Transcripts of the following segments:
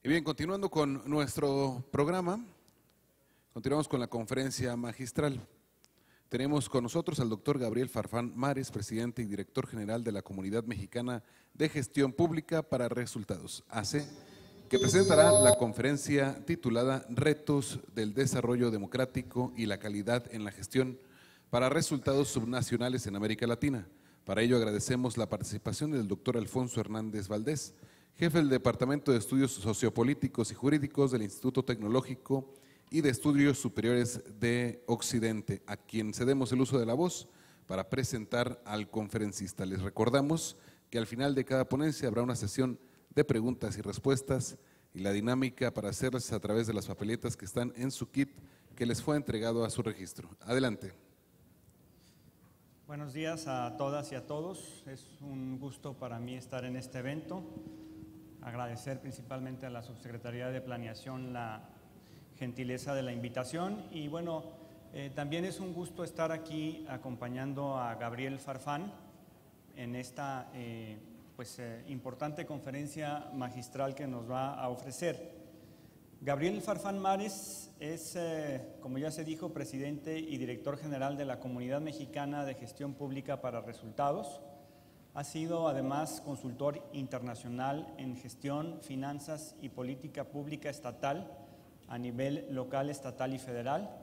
Y bien, continuando con nuestro programa, continuamos con la conferencia magistral. Tenemos con nosotros al doctor Gabriel Farfán Mares, presidente y director general de la Comunidad Mexicana de Gestión Pública para Resultados, ACE, que presentará la conferencia titulada Retos del Desarrollo Democrático y la Calidad en la Gestión para Resultados Subnacionales en América Latina. Para ello agradecemos la participación del doctor Alfonso Hernández Valdés, jefe del Departamento de Estudios Sociopolíticos y Jurídicos del Instituto Tecnológico y de Estudios Superiores de Occidente, a quien cedemos el uso de la voz para presentar al conferencista. Les recordamos que al final de cada ponencia habrá una sesión de preguntas y respuestas y la dinámica para hacerlas a través de las papeletas que están en su kit que les fue entregado a su registro. Adelante. Buenos días a todas y a todos. Es un gusto para mí estar en este evento. Agradecer principalmente a la Subsecretaría de Planeación la gentileza de la invitación y bueno, también es un gusto estar aquí acompañando a Gabriel Farfán en esta importante conferencia magistral que nos va a ofrecer. Gabriel Farfán Mares es, como ya se dijo, presidente y director general de la Comunidad Mexicana de Gestión Pública para Resultados. Ha sido además consultor internacional en gestión, finanzas y política pública estatal a nivel local, estatal y federal.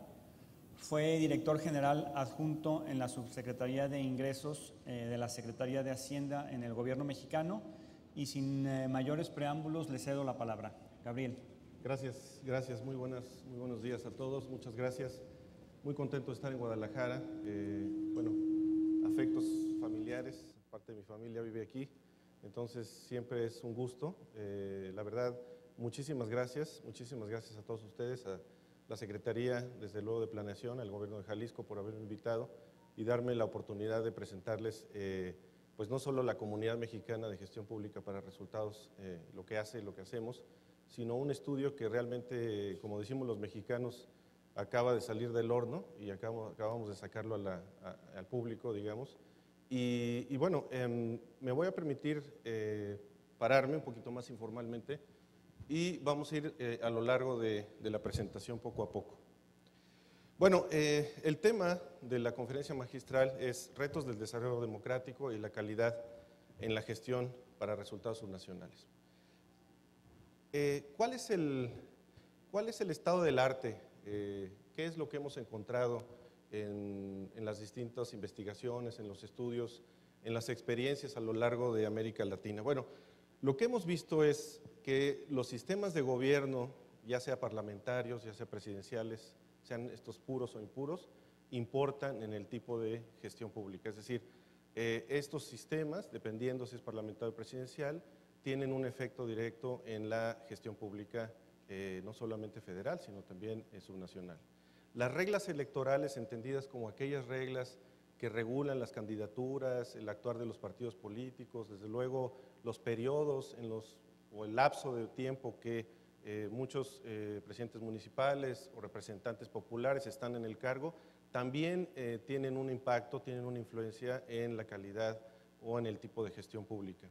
Fue director general adjunto en la Subsecretaría de Ingresos de la Secretaría de Hacienda en el Gobierno mexicano y sin mayores preámbulos le cedo la palabra. Gabriel. Gracias. Muy buenos días a todos. Muchas gracias. Muy contento de estar en Guadalajara. Afectos familiares, parte de mi familia vive aquí, entonces siempre es un gusto. La verdad, muchísimas gracias a todos ustedes, a la Secretaría, desde luego, de Planeación, al Gobierno de Jalisco por haberme invitado y darme la oportunidad de presentarles pues no solo la Comunidad Mexicana de Gestión Pública para Resultados, lo que hace y lo que hacemos, sino un estudio que realmente, como decimos los mexicanos, acaba de salir del horno y acabamos de sacarlo al público, digamos. Y bueno, me voy a permitir pararme un poquito más informalmente y vamos a ir a lo largo de la presentación poco a poco. Bueno, el tema de la conferencia magistral es Retos del Desarrollo Democrático y la Calidad en la Gestión para Resultados Subnacionales. ¿Cuál es el estado del arte? ¿Qué es lo que hemos encontrado en las distintas investigaciones, en los estudios, en las experiencias a lo largo de América Latina? Bueno, lo que hemos visto es que los sistemas de gobierno, ya sea parlamentarios, ya sea presidenciales, sean estos puros o impuros, importan en el tipo de gestión pública. Es decir, estos sistemas, dependiendo si es parlamentario o presidencial, tienen un efecto directo en la gestión pública, no solamente federal, sino también subnacional. Las reglas electorales, entendidas como aquellas reglas que regulan las candidaturas, el actuar de los partidos políticos, desde luego los periodos o el lapso de tiempo que muchos presidentes municipales o representantes populares están en el cargo, también tienen un impacto, tienen una influencia en la calidad o en el tipo de gestión pública.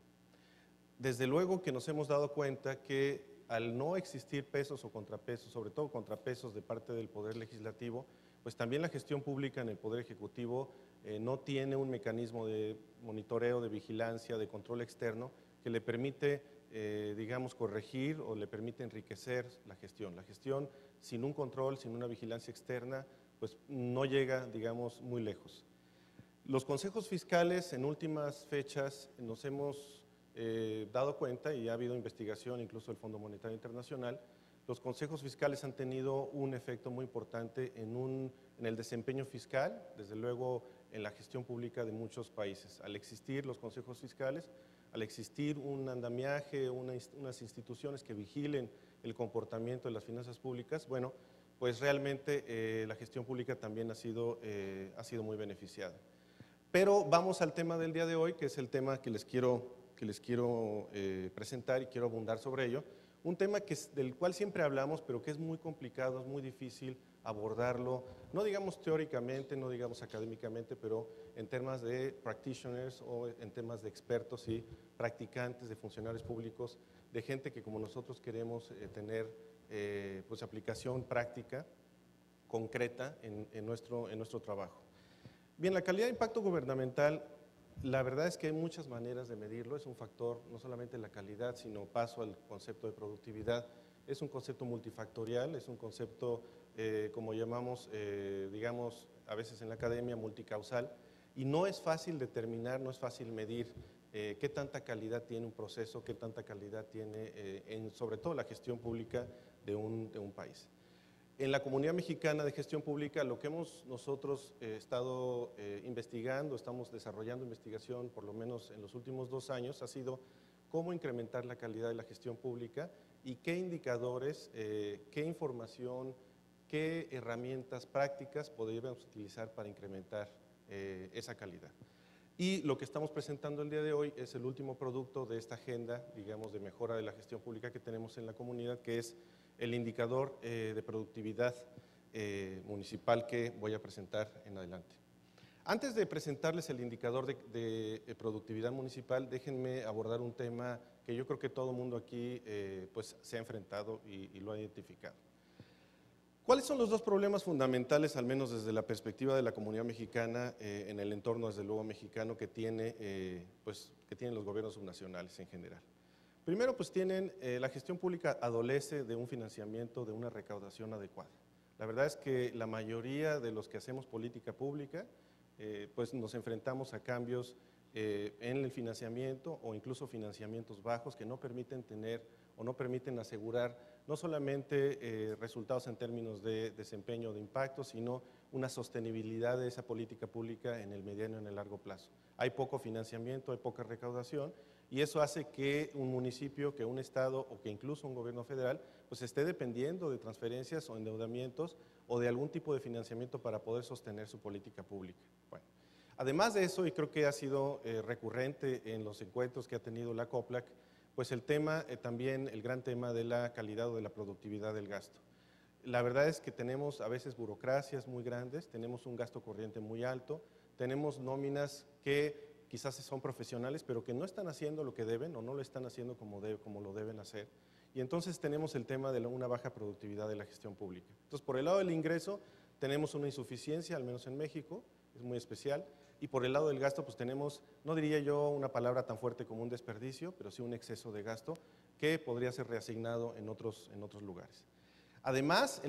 Desde luego que nos hemos dado cuenta que al no existir pesos o contrapesos, sobre todo contrapesos de parte del Poder Legislativo, pues también la gestión pública en el Poder Ejecutivo no tiene un mecanismo de monitoreo, de vigilancia, de control externo que le permite, digamos, corregir o le permite enriquecer la gestión. La gestión sin un control, sin una vigilancia externa, pues no llega, digamos, muy lejos. Los consejos fiscales en últimas fechas nos hemos dado cuenta, y ha habido investigación incluso del Fondo Monetario Internacional, los consejos fiscales han tenido un efecto muy importante en el desempeño fiscal, desde luego en la gestión pública de muchos países. Al existir los consejos fiscales, al existir un andamiaje, unas instituciones que vigilen el comportamiento de las finanzas públicas, bueno, pues realmente la gestión pública también ha sido muy beneficiada. Pero vamos al tema del día de hoy, que es el tema que les quiero presentar y quiero abundar sobre ello. Un tema del cual siempre hablamos, pero que es muy complicado, es muy difícil abordarlo, no digamos teóricamente, no digamos académicamente, pero en temas de practitioners o en temas de expertos y practicantes, de funcionarios públicos, de gente que como nosotros queremos tener pues aplicación práctica, concreta en nuestro trabajo. Bien, la calidad de impacto gubernamental, la verdad es que hay muchas maneras de medirlo, es un factor no solamente la calidad, sino paso al concepto de productividad. Es un concepto multifactorial, es un concepto, como llamamos, digamos, a veces en la academia, multicausal, y no es fácil determinar, no es fácil medir qué tanta calidad tiene un proceso, qué tanta calidad tiene, sobre todo la gestión pública de un país. En la Comunidad Mexicana de Gestión Pública, lo que hemos nosotros estado investigando, estamos desarrollando investigación, por lo menos en los últimos 2 años, ha sido cómo incrementar la calidad de la gestión pública y qué indicadores, qué información, qué herramientas prácticas podríamos utilizar para incrementar esa calidad. Y lo que estamos presentando el día de hoy es el último producto de esta agenda, digamos, de mejora de la gestión pública que tenemos en la comunidad, que es el indicador de productividad municipal que voy a presentar en adelante. Antes de presentarles el indicador de productividad municipal, déjenme abordar un tema que yo creo que todo el mundo aquí pues, se ha enfrentado y lo ha identificado. ¿Cuáles son los 2 problemas fundamentales, al menos desde la perspectiva de la comunidad mexicana, en el entorno, desde luego, mexicano que tienen los gobiernos subnacionales en general? Primero, pues la gestión pública adolece de un financiamiento, de una recaudación adecuada. La verdad es que la mayoría de los que hacemos política pública, pues nos enfrentamos a cambios en el financiamiento o incluso financiamientos bajos que no permiten tener o no permiten asegurar no solamente resultados en términos de desempeño o de impacto, sino una sostenibilidad de esa política pública en el mediano y en el largo plazo. Hay poco financiamiento, hay poca recaudación, y eso hace que un municipio, que un estado o que incluso un gobierno federal pues esté dependiendo de transferencias o endeudamientos o de algún tipo de financiamiento para poder sostener su política pública. Bueno, además de eso, y creo que ha sido recurrente en los encuentros que ha tenido la COPLAC, pues el tema, también el gran tema de la calidad o de la productividad del gasto. La verdad es que tenemos a veces burocracias muy grandes, tenemos un gasto corriente muy alto, tenemos nóminas que quizás son profesionales, pero que no están haciendo lo que deben o no lo están haciendo como lo deben hacer. Y entonces tenemos el tema de una baja productividad de la gestión pública. Entonces, por el lado del ingreso, tenemos una insuficiencia, al menos en México, es muy especial. Y por el lado del gasto, pues tenemos, no diría yo una palabra tan fuerte como un desperdicio, pero sí un exceso de gasto que podría ser reasignado en otros lugares. Además,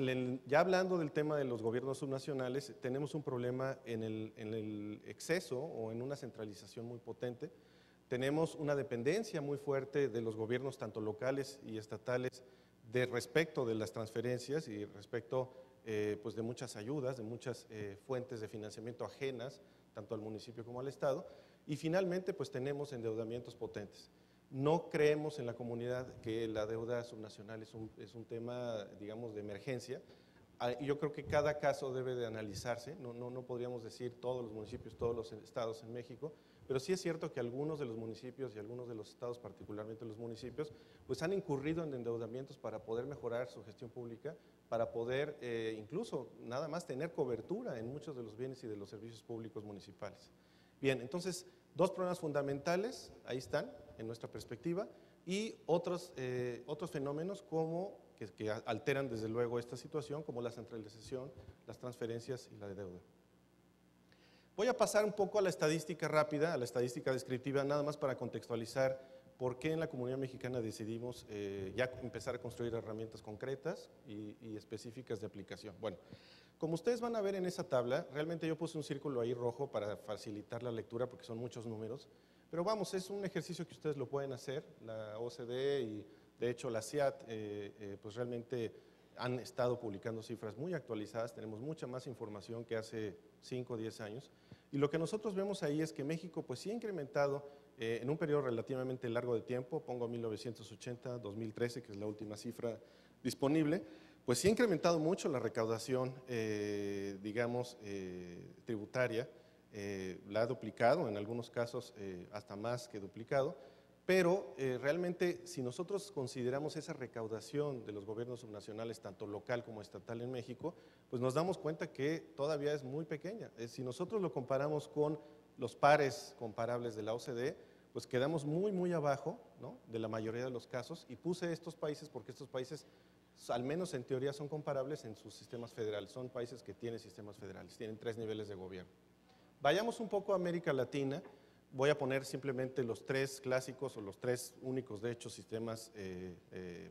ya hablando del tema de los gobiernos subnacionales, tenemos un problema en el exceso o en una centralización muy potente. Tenemos una dependencia muy fuerte de los gobiernos, tanto locales y estatales, respecto de las transferencias y respecto pues de muchas ayudas, de muchas fuentes de financiamiento ajenas, tanto al municipio como al Estado. Y finalmente, pues tenemos endeudamientos potentes. No creemos en la comunidad que la deuda subnacional es un tema, digamos, de emergencia. Yo creo que cada caso debe de analizarse, no podríamos decir todos los municipios, todos los estados en México, pero sí es cierto que algunos de los municipios y algunos de los estados, particularmente los municipios, pues han incurrido en endeudamientos para poder mejorar su gestión pública, para poder incluso nada más tener cobertura en muchos de los bienes y de los servicios públicos municipales. Bien, entonces, 2 problemas fundamentales, ahí están, en nuestra perspectiva, y otros fenómenos que alteran desde luego esta situación, como la centralización, las transferencias y la deuda. Voy a pasar un poco a la estadística rápida, a la estadística descriptiva, nada más para contextualizar por qué en la comunidad mexicana decidimos ya empezar a construir herramientas concretas y específicas de aplicación. Bueno, como ustedes van a ver en esa tabla, realmente yo puse un círculo ahí rojo para facilitar la lectura porque son muchos números, pero vamos, es un ejercicio que ustedes lo pueden hacer, la OCDE y de hecho la CIAT pues realmente han estado publicando cifras muy actualizadas, tenemos mucha más información que hace 5 o 10 años, y lo que nosotros vemos ahí es que México pues sí ha incrementado en un periodo relativamente largo de tiempo, pongo 1980, 2013, que es la última cifra disponible, pues sí ha incrementado mucho la recaudación, digamos, tributaria, la ha duplicado, en algunos casos hasta más que duplicado, Pero realmente, si nosotros consideramos esa recaudación de los gobiernos subnacionales, tanto local como estatal en México, pues nos damos cuenta que todavía es muy pequeña. Si nosotros lo comparamos con los pares comparables de la OCDE, pues quedamos muy, muy abajo, ¿no?, de la mayoría de los casos, y puse estos países porque estos países, al menos en teoría, son comparables en sus sistemas federales. Son países que tienen sistemas federales, tienen 3 niveles de gobierno. Vayamos un poco a América Latina. Voy a poner simplemente los 3 clásicos o los 3 únicos, de hecho, sistemas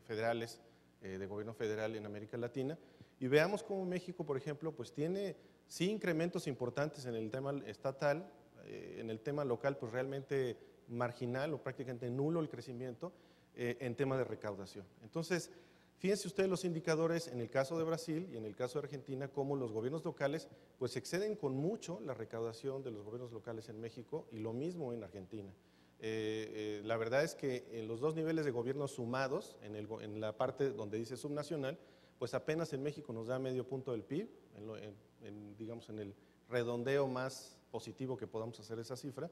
federales, de gobierno federal en América Latina, y veamos cómo México, por ejemplo, pues tiene sí incrementos importantes en el tema estatal, en el tema local, pues realmente marginal o prácticamente nulo el crecimiento en tema de recaudación. Entonces, fíjense ustedes los indicadores en el caso de Brasil y en el caso de Argentina, cómo los gobiernos locales pues exceden con mucho la recaudación de los gobiernos locales en México, y lo mismo en Argentina. La verdad es que en los 2 niveles de gobierno sumados, en la parte donde dice subnacional, pues apenas en México nos da medio punto del PIB, digamos en el redondeo más positivo que podamos hacer esa cifra,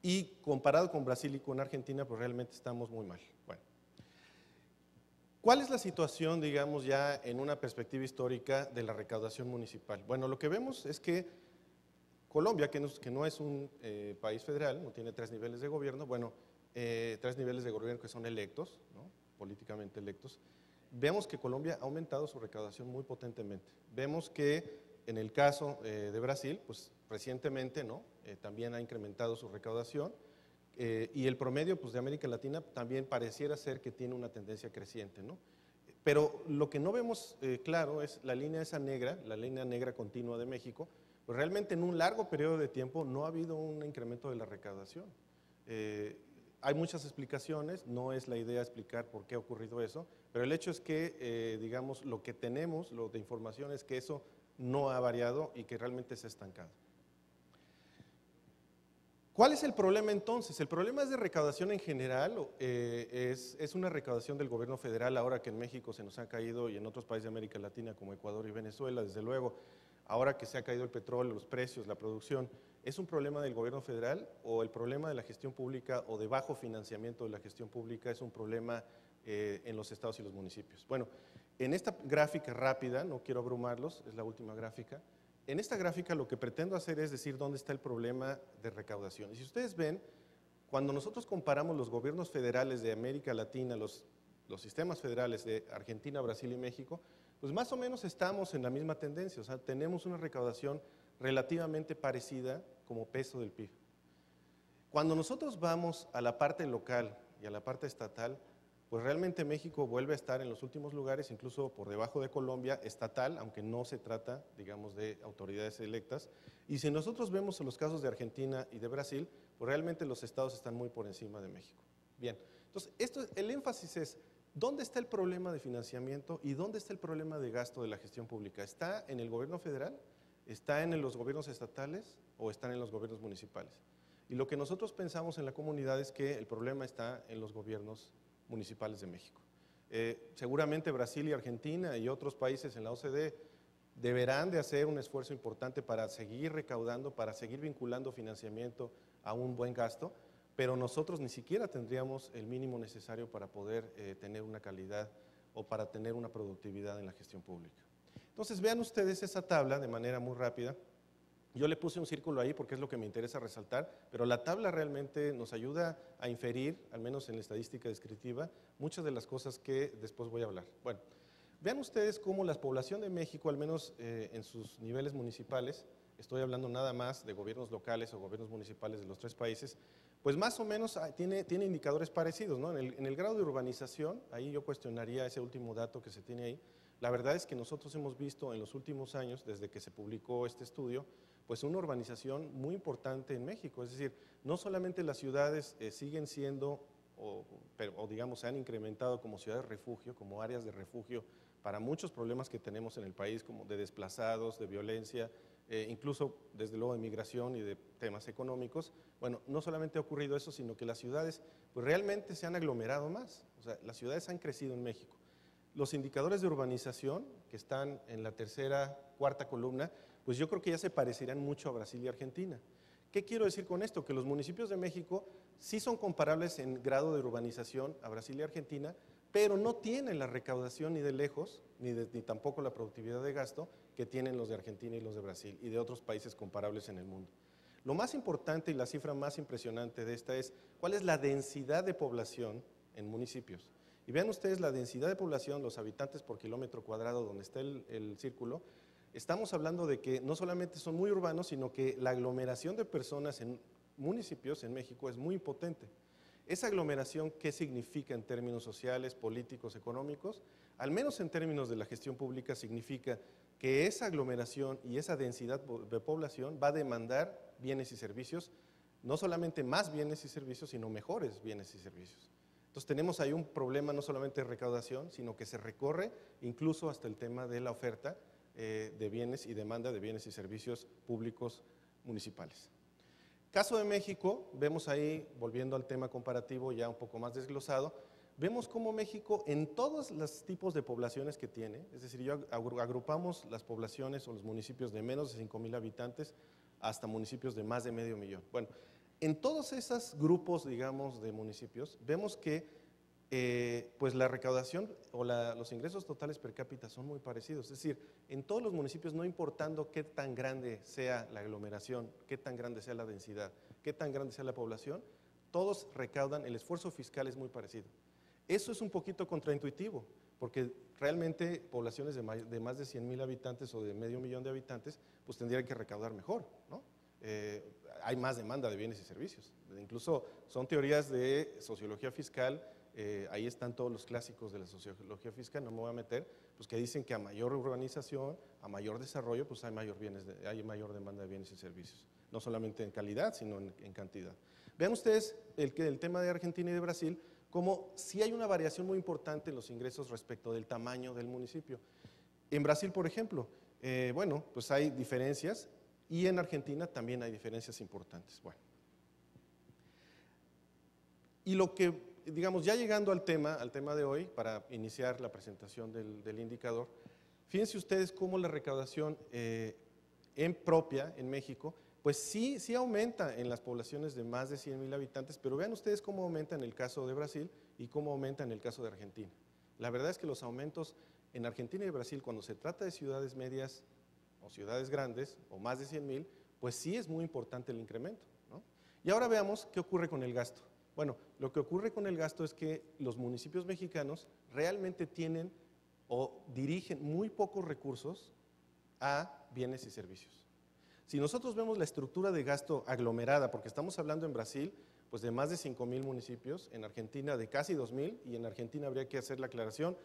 y comparado con Brasil y con Argentina, pues realmente estamos muy mal. Bueno. ¿Cuál es la situación, digamos, ya en una perspectiva histórica de la recaudación municipal? Bueno, lo que vemos es que Colombia, que no es un país federal, no tiene 3 niveles de gobierno, bueno, 3 niveles de gobierno que son electos, ¿no?, políticamente electos. Vemos que Colombia ha aumentado su recaudación muy potentemente. Vemos que en el caso de Brasil, pues recientemente, ¿no?, también ha incrementado su recaudación. Y el promedio pues, de América Latina también pareciera ser que tiene una tendencia creciente, ¿no? Pero lo que no vemos claro es la línea esa negra, la línea negra continua de México, pues realmente en un largo periodo de tiempo no ha habido un incremento de la recaudación. Hay muchas explicaciones, no es la idea explicar por qué ha ocurrido eso, pero el hecho es que, digamos, lo que tenemos, lo de información es que eso no ha variado y que realmente se ha estancado. ¿Cuál es el problema entonces? El problema es de recaudación en general, es una recaudación del gobierno federal ahora que en México se nos ha caído y en otros países de América Latina como Ecuador y Venezuela, desde luego, ahora que se ha caído el petróleo, los precios, la producción, ¿es un problema del gobierno federal o el problema de la gestión pública o de bajo financiamiento de la gestión pública es un problema en los estados y los municipios? Bueno, en esta gráfica rápida, no quiero abrumarlos, es la última gráfica. En esta gráfica lo que pretendo hacer es decir dónde está el problema de recaudación. Y si ustedes ven, cuando nosotros comparamos los gobiernos federales de América Latina, los sistemas federales de Argentina, Brasil y México, pues más o menos estamos en la misma tendencia, o sea, tenemos una recaudación relativamente parecida como peso del PIB. Cuando nosotros vamos a la parte local y a la parte estatal, pues realmente México vuelve a estar en los últimos lugares, incluso por debajo de Colombia, estatal, aunque no se trata, digamos, de autoridades electas. Y si nosotros vemos en los casos de Argentina y de Brasil, pues realmente los estados están muy por encima de México. Bien, entonces el énfasis es, ¿dónde está el problema de financiamiento y dónde está el problema de gasto de la gestión pública? ¿Está en el gobierno federal? ¿Está en los gobiernos estatales o están en los gobiernos municipales? Y lo que nosotros pensamos en la comunidad es que el problema está en los gobiernos municipales de México. Seguramente Brasil y Argentina y otros países en la OCDE deberán de hacer un esfuerzo importante para seguir recaudando, para seguir vinculando financiamiento a un buen gasto, pero nosotros ni siquiera tendríamos el mínimo necesario para poder tener una calidad o para tener una productividad en la gestión pública. Entonces vean ustedes esa tabla de manera muy rápida. Yo le puse un círculo ahí porque es lo que me interesa resaltar, pero la tabla realmente nos ayuda a inferir, al menos en la estadística descriptiva, muchas de las cosas que después voy a hablar. Bueno, vean ustedes cómo la población de México, al menos en sus niveles municipales, estoy hablando nada más de gobiernos locales o gobiernos municipales de los 3 países, pues más o menos tiene indicadores parecidos, ¿no? En el grado de urbanización, ahí yo cuestionaría ese último dato que se tiene ahí. La verdad es que nosotros hemos visto en los últimos años, desde que se publicó este estudio, pues una urbanización muy importante en México. Es decir, no solamente las ciudades siguen siendo, o digamos se han incrementado como ciudades refugio, como áreas de refugio para muchos problemas que tenemos en el país, como de desplazados, de violencia, incluso desde luego de migración y de temas económicos. Bueno, no solamente ha ocurrido eso, sino que las ciudades pues realmente se han aglomerado más. O sea, las ciudades han crecido en México. Los indicadores de urbanización, que están en la tercera, cuarta columna, pues yo creo que ya se parecerán mucho a Brasil y Argentina. ¿Qué quiero decir con esto? Que los municipios de México sí son comparables en grado de urbanización a Brasil y Argentina, pero no tienen la recaudación ni de lejos, ni tampoco la productividad de gasto que tienen los de Argentina y los de Brasil y de otros países comparables en el mundo. Lo más importante y la cifra más impresionante de esta es cuál es la densidad de población en municipios. Y vean ustedes la densidad de población, los habitantes por kilómetro cuadrado, donde está el círculo. Estamos hablando de que no solamente son muy urbanos, sino que la aglomeración de personas en municipios en México es muy potente. Esa aglomeración, ¿qué significa en términos sociales, políticos, económicos? Al menos en términos de la gestión pública significa que esa aglomeración y esa densidad de población va a demandar bienes y servicios, no solamente más bienes y servicios, sino mejores bienes y servicios. Entonces tenemos ahí un problema no solamente de recaudación, sino que se recorre incluso hasta el tema de la oferta de bienes y demanda de bienes y servicios públicos municipales. Caso de México, vemos ahí, volviendo al tema comparativo ya un poco más desglosado, vemos cómo México en todos los tipos de poblaciones que tiene, es decir, agrupamos las poblaciones o los municipios de menos de 5,000 habitantes hasta municipios de más de 500,000. Bueno, en todos esos grupos, digamos, de municipios, vemos que pues la recaudación o los ingresos totales per cápita son muy parecidos. Es decir, en todos los municipios, no importando qué tan grande sea la aglomeración, qué tan grande sea la densidad, qué tan grande sea la población, todos recaudan, el esfuerzo fiscal es muy parecido. Eso es un poquito contraintuitivo, porque realmente poblaciones de más de 100,000 habitantes o de 500,000 de habitantes, pues tendrían que recaudar mejor, ¿no? Hay más demanda de bienes y servicios. Incluso son teorías de sociología fiscal, ahí están todos los clásicos de la sociología fiscal, no me voy a meter, pues que dicen que a mayor urbanización, a mayor desarrollo, pues hay mayor demanda de bienes y servicios. No solamente en calidad, sino en cantidad. Vean ustedes el tema de Argentina y de Brasil, como sí hay una variación muy importante en los ingresos respecto del tamaño del municipio. En Brasil, por ejemplo, bueno, pues hay diferencias, y en Argentina también hay diferencias importantes. Bueno. Y lo que, digamos, ya llegando al tema de hoy, para iniciar la presentación del indicador, fíjense ustedes cómo la recaudación propia en México, pues sí aumenta en las poblaciones de más de 100,000 habitantes, pero vean ustedes cómo aumenta en el caso de Brasil y cómo aumenta en el caso de Argentina. La verdad es que los aumentos en Argentina y Brasil, cuando se trata de ciudades medias o ciudades grandes o más de 100,000, pues sí es muy importante el incremento, ¿no? Y ahora veamos qué ocurre con el gasto. Bueno, lo que ocurre con el gasto es que los municipios mexicanos realmente tienen o dirigen muy pocos recursos a bienes y servicios. Si nosotros vemos la estructura de gasto aglomerada, porque estamos hablando en Brasil pues de más de 5,000 municipios, en Argentina de casi 2,000, y en Argentina habría que hacer la aclaración,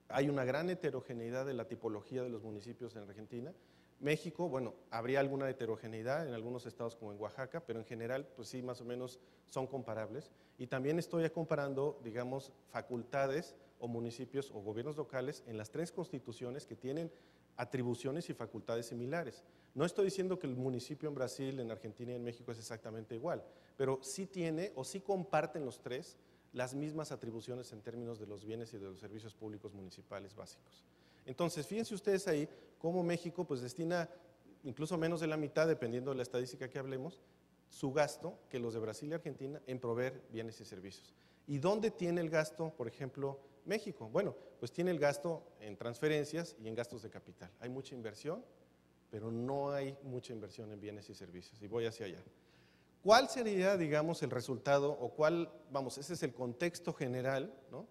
hay una gran heterogeneidad de la tipología de los municipios en Argentina. México, bueno, habría alguna heterogeneidad en algunos estados como en Oaxaca, pero en general, pues sí, más o menos son comparables. Y también estoy comparando, digamos, facultades o municipios o gobiernos locales en las 3 constituciones que tienen atribuciones y facultades similares. No estoy diciendo que el municipio en Brasil, en Argentina y en México es exactamente igual, pero sí tiene o sí comparten los 3 las mismas atribuciones en términos de los bienes y de los servicios públicos municipales básicos. Entonces, fíjense ustedes ahí cómo México pues destina incluso menos de la mitad, dependiendo de la estadística que hablemos, su gasto que los de Brasil y Argentina en proveer bienes y servicios. ¿Y dónde tiene el gasto, por ejemplo, México? Bueno, pues tiene el gasto en transferencias y en gastos de capital. Hay mucha inversión, pero no hay mucha inversión en bienes y servicios, y voy hacia allá. ¿Cuál sería, digamos, el resultado, o cuál, vamos, ese es el contexto general, ¿no?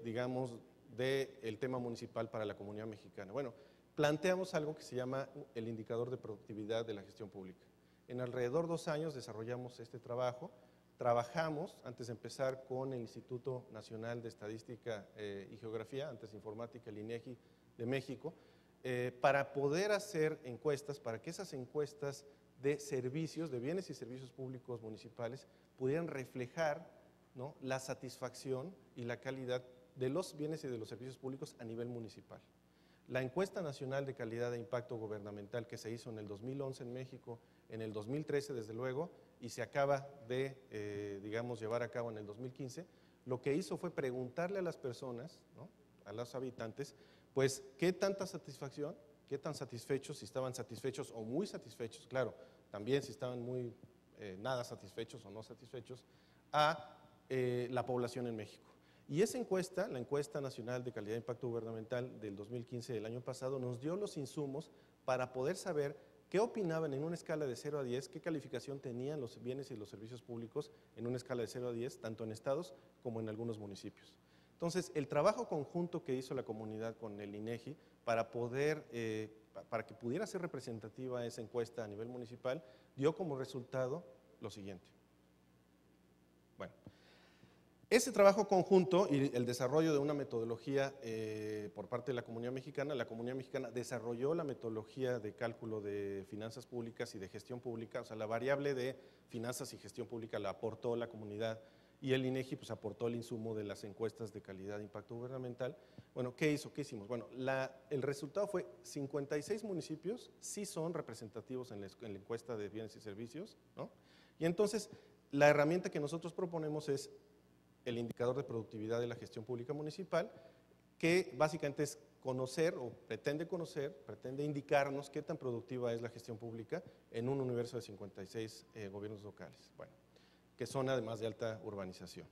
Digamos, del tema municipal para la comunidad mexicana? Bueno, planteamos algo que se llama el indicador de productividad de la gestión pública. En alrededor de 2 años desarrollamos este trabajo. Trabajamos, antes de empezar, con el Instituto Nacional de Estadística y Geografía, antes Informática, el INEGI de México, para poder hacer encuestas, para que esas encuestas de servicios, de bienes y servicios públicos municipales, pudieran reflejar, ¿no?, la satisfacción y la calidad de los bienes y de los servicios públicos a nivel municipal. La encuesta nacional de calidad de impacto gubernamental que se hizo en el 2011 en México, en el 2013 desde luego, y se acaba de, digamos, llevar a cabo en el 2015, lo que hizo fue preguntarle a las personas, ¿no?, a los habitantes, pues qué tanta satisfacción, qué tan satisfechos, si estaban satisfechos o muy satisfechos, claro, también si estaban muy nada satisfechos o no satisfechos, a la población en México. Y esa encuesta, la encuesta nacional de calidad de impacto gubernamental del 2015 del año pasado, nos dio los insumos para poder saber qué opinaban en una escala de 0 a 10, qué calificación tenían los bienes y los servicios públicos en una escala de 0 a 10, tanto en estados como en algunos municipios. Entonces, el trabajo conjunto que hizo la comunidad con el INEGI para que pudiera ser representativa esa encuesta a nivel municipal, dio como resultado lo siguiente. Bueno, ese trabajo conjunto y el desarrollo de una metodología por parte de la comunidad mexicana desarrolló la metodología de cálculo de finanzas públicas y de gestión pública, o sea, la variable de finanzas y gestión pública la aportó la comunidad y el INEGI pues aportó el insumo de las encuestas de calidad de impacto gubernamental. Bueno, ¿qué hizo? ¿Qué hicimos? Bueno, el resultado fue 56 municipios sí son representativos en la encuesta de bienes y servicios, ¿no? Y entonces, la herramienta que nosotros proponemos es el indicador de productividad de la gestión pública municipal, que básicamente es conocer o pretende indicarnos qué tan productiva es la gestión pública en un universo de 56 gobiernos locales, bueno, que son además de alta urbanización.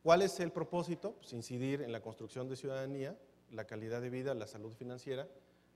¿Cuál es el propósito? Pues incidir en la construcción de ciudadanía, la calidad de vida, la salud financiera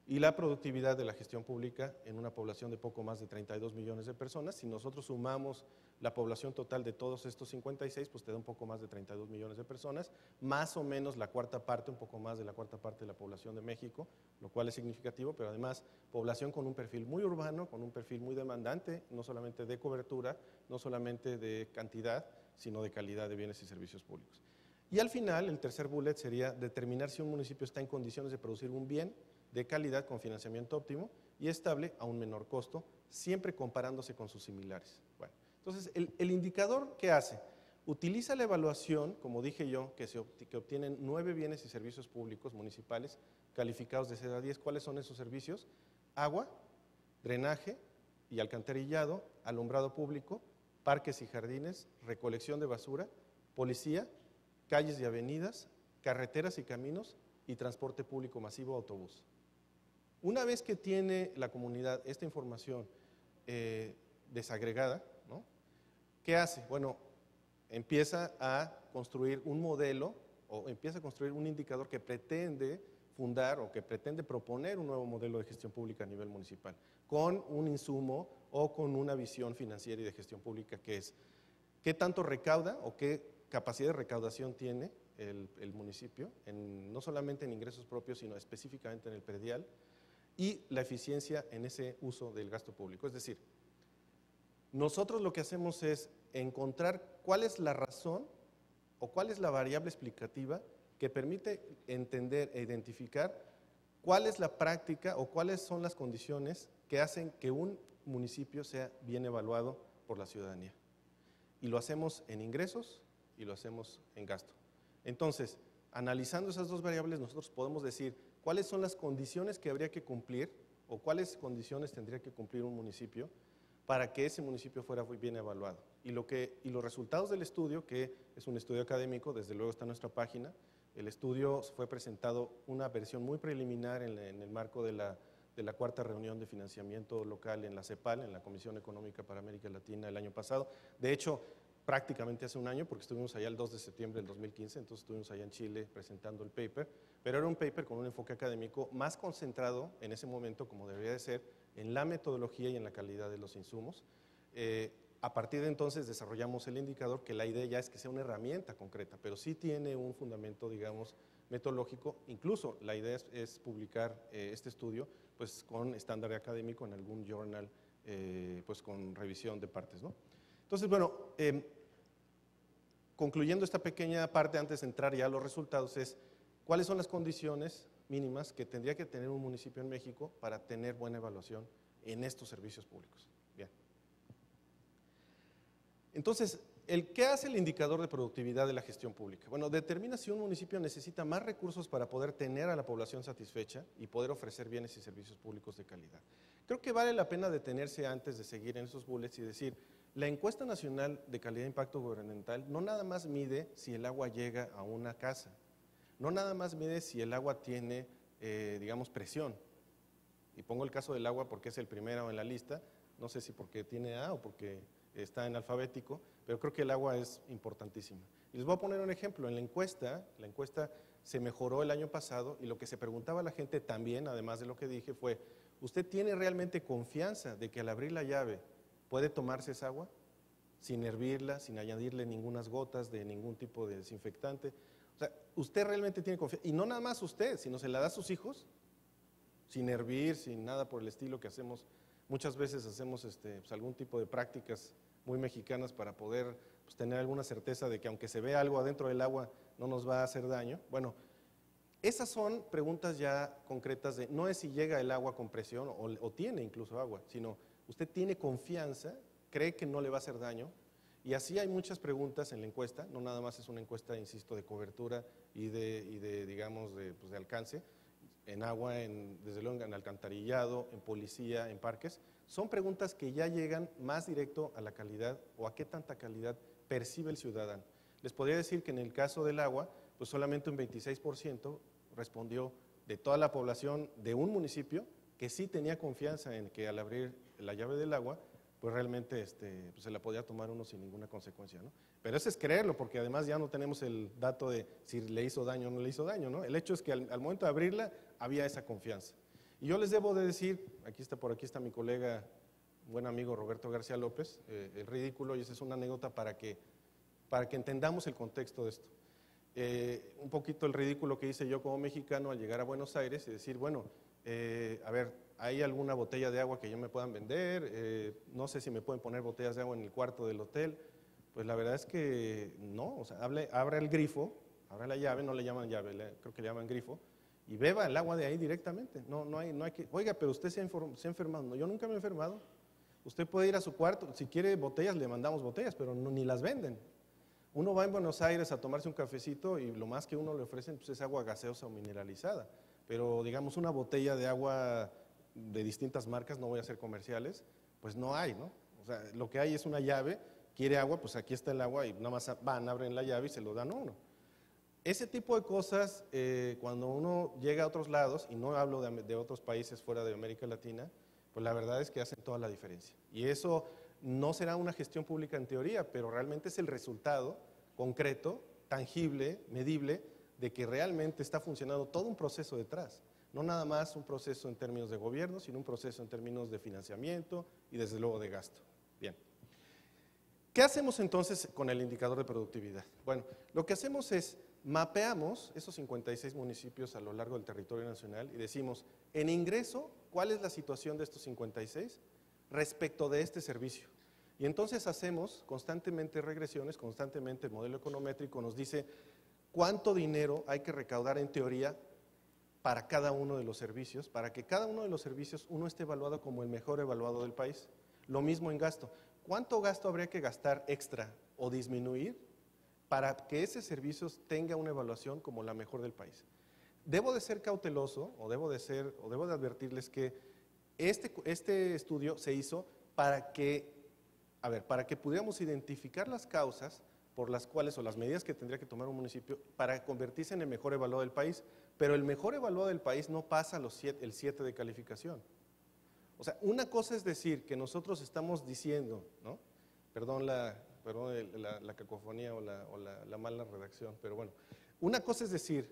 y la productividad de la gestión pública en una población de poco más de 32 millones de personas. Si nosotros sumamos la población total de todos estos 56, pues te da un poco más de 32 millones de personas, más o menos la cuarta parte, un poco más de la cuarta parte de la población de México, lo cual es significativo, pero además población con un perfil muy urbano, con un perfil muy demandante, no solamente de cobertura, no solamente de cantidad, sino de calidad de bienes y servicios públicos. Y al final, el tercer bullet sería determinar si un municipio está en condiciones de producir un bien de calidad con financiamiento óptimo y estable a un menor costo, siempre comparándose con sus similares. Bueno, entonces, el indicador, ¿qué hace? Utiliza la evaluación, como dije yo, que obtienen 9 bienes y servicios públicos municipales calificados de 0 a 10. ¿Cuáles son esos servicios? Agua, drenaje y alcantarillado, alumbrado público, parques y jardines, recolección de basura, policía, calles y avenidas, carreteras y caminos y transporte público masivo, autobús. Una vez que tiene la comunidad esta información desagregada, ¿no? ¿Qué hace? Bueno, empieza a construir un modelo o empieza a construir un indicador que pretende fundar o que pretende proponer un nuevo modelo de gestión pública a nivel municipal, con un insumo o con una visión financiera y de gestión pública que es qué tanto recauda o qué capacidad de recaudación tiene el municipio, no solamente en ingresos propios, sino específicamente en el predial, y la eficiencia en ese uso del gasto público. Es decir, nosotros lo que hacemos es encontrar cuál es la razón o cuál es la variable explicativa que permite entender e identificar cuál es la práctica o cuáles son las condiciones que hacen que un municipio sea bien evaluado por la ciudadanía. Y lo hacemos en ingresos y lo hacemos en gasto. Entonces, analizando esas dos variables, nosotros podemos decir cuáles son las condiciones que habría que cumplir o cuáles condiciones tendría que cumplir un municipio para que ese municipio fuera muy bien evaluado. Y los resultados del estudio, que es un estudio académico, desde luego está en nuestra página. El estudio fue presentado una versión muy preliminar en el marco de la cuarta reunión de financiamiento local en la CEPAL, en la Comisión Económica para América Latina el año pasado. De hecho, prácticamente hace un año, porque estuvimos allá el 2 de septiembre del 2015, entonces estuvimos allá en Chile presentando el paper, pero era un paper con un enfoque académico más concentrado en ese momento, como debería de ser, en la metodología y en la calidad de los insumos. A partir de entonces desarrollamos el indicador, que la idea ya es que sea una herramienta concreta, pero sí tiene un fundamento, digamos, metodológico. Incluso la idea es publicar este estudio pues, con estándar académico en algún journal, pues con revisión de partes, ¿no? Entonces, bueno, concluyendo esta pequeña parte antes de entrar ya a los resultados es cuáles son las condiciones mínimas que tendría que tener un municipio en México para tener buena evaluación en estos servicios públicos. Bien. Entonces, ¿qué hace el indicador de productividad de la gestión pública? Bueno, determina si un municipio necesita más recursos para poder tener a la población satisfecha y poder ofrecer bienes y servicios públicos de calidad. Creo que vale la pena detenerse antes de seguir en esos bullets y decir, la encuesta nacional de calidad de impacto gubernamental no nada más mide si el agua llega a una casa, no nada más mide si el agua tiene, digamos, presión. y pongo el caso del agua porque es el primero en la lista, no sé si porque tiene A o porque está en alfabético, pero creo que el agua es importantísima. Y les voy a poner un ejemplo, en la encuesta se mejoró el año pasado y lo que se preguntaba a la gente también, además de lo que dije, fue, ¿usted tiene realmente confianza de que al abrir la llave puede tomarse esa agua? Sin hervirla, sin añadirle ningunas gotas de ningún tipo de desinfectante. O sea, usted realmente tiene confianza, y no nada más usted, sino se la da a sus hijos, sin hervir, sin nada por el estilo que hacemos. Muchas veces hacemos pues, algún tipo de prácticas muy mexicanas para poder pues, tener alguna certeza de que aunque se vea algo adentro del agua, no nos va a hacer daño. Bueno, esas son preguntas ya concretas de, no es si llega el agua con presión o tiene incluso agua, sino usted tiene confianza, cree que no le va a hacer daño, y así hay muchas preguntas en la encuesta, no nada más es una encuesta, insisto, de cobertura y de digamos, pues, de alcance, en agua, desde luego en alcantarillado, en policía, en parques. Son preguntas que ya llegan más directo a la calidad o a qué tanta calidad percibe el ciudadano. Les podría decir que en el caso del agua, pues solamente un 26% respondió de toda la población de un municipio que sí tenía confianza en que al abrir la llave del agua, pues realmente pues se la podía tomar uno sin ninguna consecuencia, ¿no? Pero eso es creerlo, porque además ya no tenemos el dato de si le hizo daño o no le hizo daño, ¿no? El hecho es que al momento de abrirla había esa confianza. Y yo les debo de decir, por aquí está mi colega, buen amigo Roberto García López, el ridículo, y esa es una anécdota para que entendamos el contexto de esto. Un poquito el ridículo que hice yo como mexicano al llegar a Buenos Aires y decir, bueno, a ver, ¿hay alguna botella de agua que yo me puedan vender? No sé si me pueden poner botellas de agua en el cuarto del hotel. Pues la verdad es que no, o sea, abra el grifo, abra la llave, no le llaman llave, creo que le llaman grifo, y beba el agua de ahí directamente. No hay que, oiga, pero usted se ha enfermado. No, yo nunca me he enfermado. Usted puede ir a su cuarto, si quiere botellas, le mandamos botellas, pero ni las venden. Uno va en Buenos Aires a tomarse un cafecito y lo más que uno le ofrecen pues, es agua gaseosa o mineralizada. Pero digamos una botella de agua de distintas marcas, no voy a hacer comerciales, pues no hay, ¿no? O sea, lo que hay es una llave, quiere agua, pues aquí está el agua y nada más van, abren la llave y se lo dan a uno. Ese tipo de cosas, cuando uno llega a otros lados, y no hablo de otros países fuera de América Latina, pues la verdad es que hacen toda la diferencia. Y eso no será una gestión pública en teoría, pero realmente es el resultado concreto, tangible, medible, de que realmente está funcionando todo un proceso detrás. No nada más un proceso en términos de gobierno, sino un proceso en términos de financiamiento y desde luego de gasto. Bien. ¿Qué hacemos entonces con el indicador de productividad? Bueno, lo que hacemos es mapeamos esos 56 municipios a lo largo del territorio nacional y decimos, en ingreso, ¿cuál es la situación de estos 56 respecto de este servicio? Y entonces hacemos constantemente regresiones, constantemente el modelo econométrico nos dice cuánto dinero hay que recaudar en teoría para cada uno de los servicios, para que cada uno de los servicios uno esté evaluado como el mejor evaluado del país. Lo mismo en gasto. ¿Cuánto gasto habría que gastar extra o disminuir para que ese servicio tenga una evaluación como la mejor del país? Debo de ser cauteloso o debo de advertirles que este estudio se hizo para que pudiéramos identificar las causas por las cuales o las medidas que tendría que tomar un municipio para convertirse en el mejor evaluado del país, pero el mejor evaluado del país no pasa el 7 de calificación. O sea, una cosa es decir que nosotros estamos diciendo, ¿no? Perdón la cacofonía o la mala redacción, pero bueno, una cosa es decir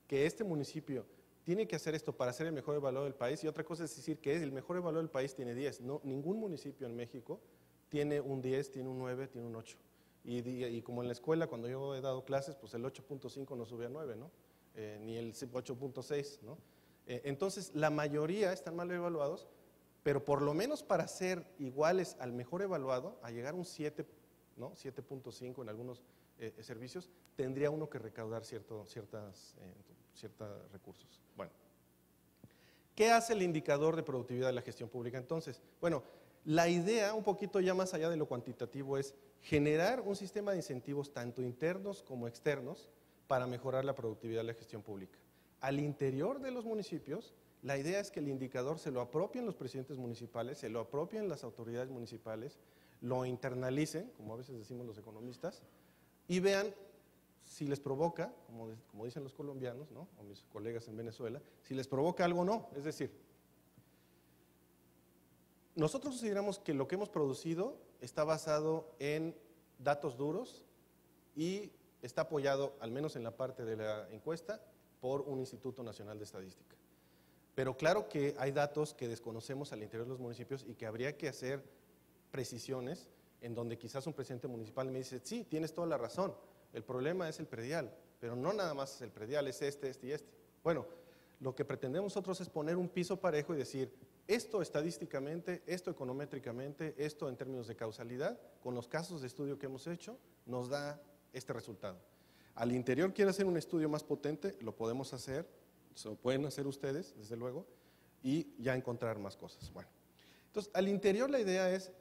que este municipio tiene que hacer esto para ser el mejor evaluado del país y otra cosa es decir que el mejor evaluado del país tiene 10. No, ningún municipio en México tiene un 10, tiene un 9, tiene un 8. Y como en la escuela, cuando yo he dado clases, pues el 8.5 no sube a 9, ¿no? Ni el 8.6, ¿no? Entonces, la mayoría están mal evaluados, pero por lo menos para ser iguales al mejor evaluado, a llegar a un 7, ¿no? 7.5 en algunos servicios, tendría uno que recaudar ciertos recursos. Bueno, ¿qué hace el indicador de productividad de la gestión pública entonces? Bueno, la idea, un poquito ya más allá de lo cuantitativo, es generar un sistema de incentivos tanto internos como externos para mejorar la productividad de la gestión pública. Al interior de los municipios, la idea es que el indicador se lo apropien los presidentes municipales, se lo apropien las autoridades municipales, lo internalicen, como a veces decimos los economistas, y vean si les provoca, como dicen los colombianos, ¿no? O mis colegas en Venezuela, si les provoca algo o no. Es decir, Nosotros consideramos que lo que hemos producido está basado en datos duros y está apoyado, al menos en la parte de la encuesta, por un Instituto Nacional de Estadística. Pero claro que hay datos que desconocemos al interior de los municipios y que habría que hacer precisiones en donde quizás un presidente municipal me dice, sí, tienes toda la razón, el problema es el predial, pero no nada más es el predial, es este y este. Bueno, lo que pretendemos nosotros es poner un piso parejo y decir, esto estadísticamente, esto econométricamente, esto en términos de causalidad, con los casos de estudio que hemos hecho, nos da este resultado. Al interior quiere hacer un estudio más potente, lo podemos hacer, lo pueden hacer ustedes, desde luego, y ya encontrar más cosas. Bueno, entonces, al interior la idea es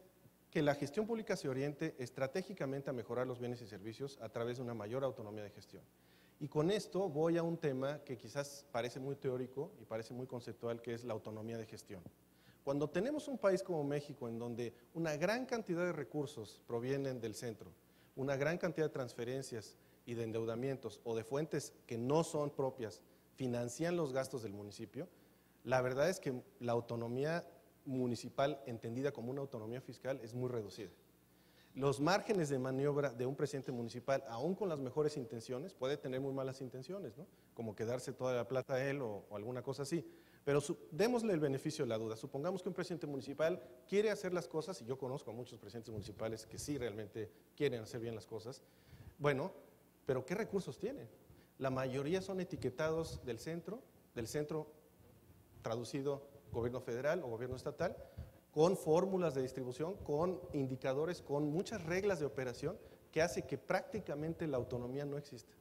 que la gestión pública se oriente estratégicamente a mejorar los bienes y servicios a través de una mayor autonomía de gestión. Y con esto voy a un tema que quizás parece muy teórico y parece muy conceptual, que es la autonomía de gestión. Cuando tenemos un país como México, en donde una gran cantidad de recursos provienen del centro, una gran cantidad de transferencias y de endeudamientos o de fuentes que no son propias financian los gastos del municipio, la verdad es que la autonomía municipal, entendida como una autonomía fiscal, es muy reducida. Los márgenes de maniobra de un presidente municipal, aún con las mejores intenciones, puede tener muy malas intenciones, ¿no? Como quedarse toda la plata a él o alguna cosa así. Pero démosle el beneficio de la duda. Supongamos que un presidente municipal quiere hacer las cosas, y yo conozco a muchos presidentes municipales que sí realmente quieren hacer bien las cosas. Bueno, pero ¿qué recursos tienen? La mayoría son etiquetados del centro traducido gobierno federal o gobierno estatal, con fórmulas de distribución, con indicadores, con muchas reglas de operación que hace que prácticamente la autonomía no exista.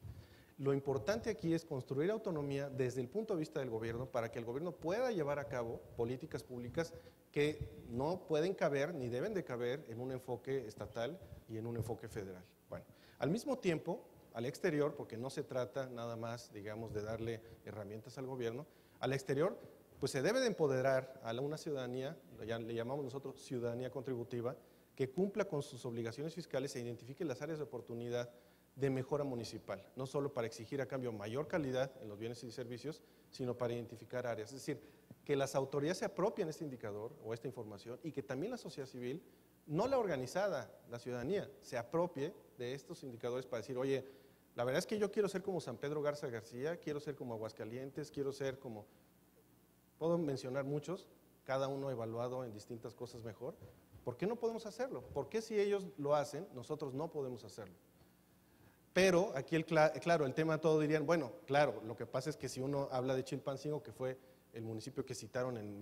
Lo importante aquí es construir autonomía desde el punto de vista del gobierno para que el gobierno pueda llevar a cabo políticas públicas que no pueden caber ni deben de caber en un enfoque estatal y en un enfoque federal. Bueno, al mismo tiempo, al exterior, porque no se trata nada más, digamos, de darle herramientas al gobierno, al exterior, pues se debe de empoderar a una ciudadanía, le llamamos nosotros ciudadanía contributiva, que cumpla con sus obligaciones fiscales e identifique las áreas de oportunidad de mejora municipal, no solo para exigir a cambio mayor calidad en los bienes y servicios, sino para identificar áreas. Es decir, que las autoridades se apropien este indicador o esta información y que también la sociedad civil, no la organizada, la ciudadanía, se apropie de estos indicadores para decir, oye, la verdad es que yo quiero ser como San Pedro Garza García, quiero ser como Aguascalientes, quiero ser como… Puedo mencionar muchos, cada uno evaluado en distintas cosas mejor. ¿Por qué no podemos hacerlo? ¿Por qué si ellos lo hacen, nosotros no podemos hacerlo? Pero aquí, claro, el tema todo dirían, bueno, claro, lo que pasa es que si uno habla de Chilpancingo, que fue el municipio que citaron en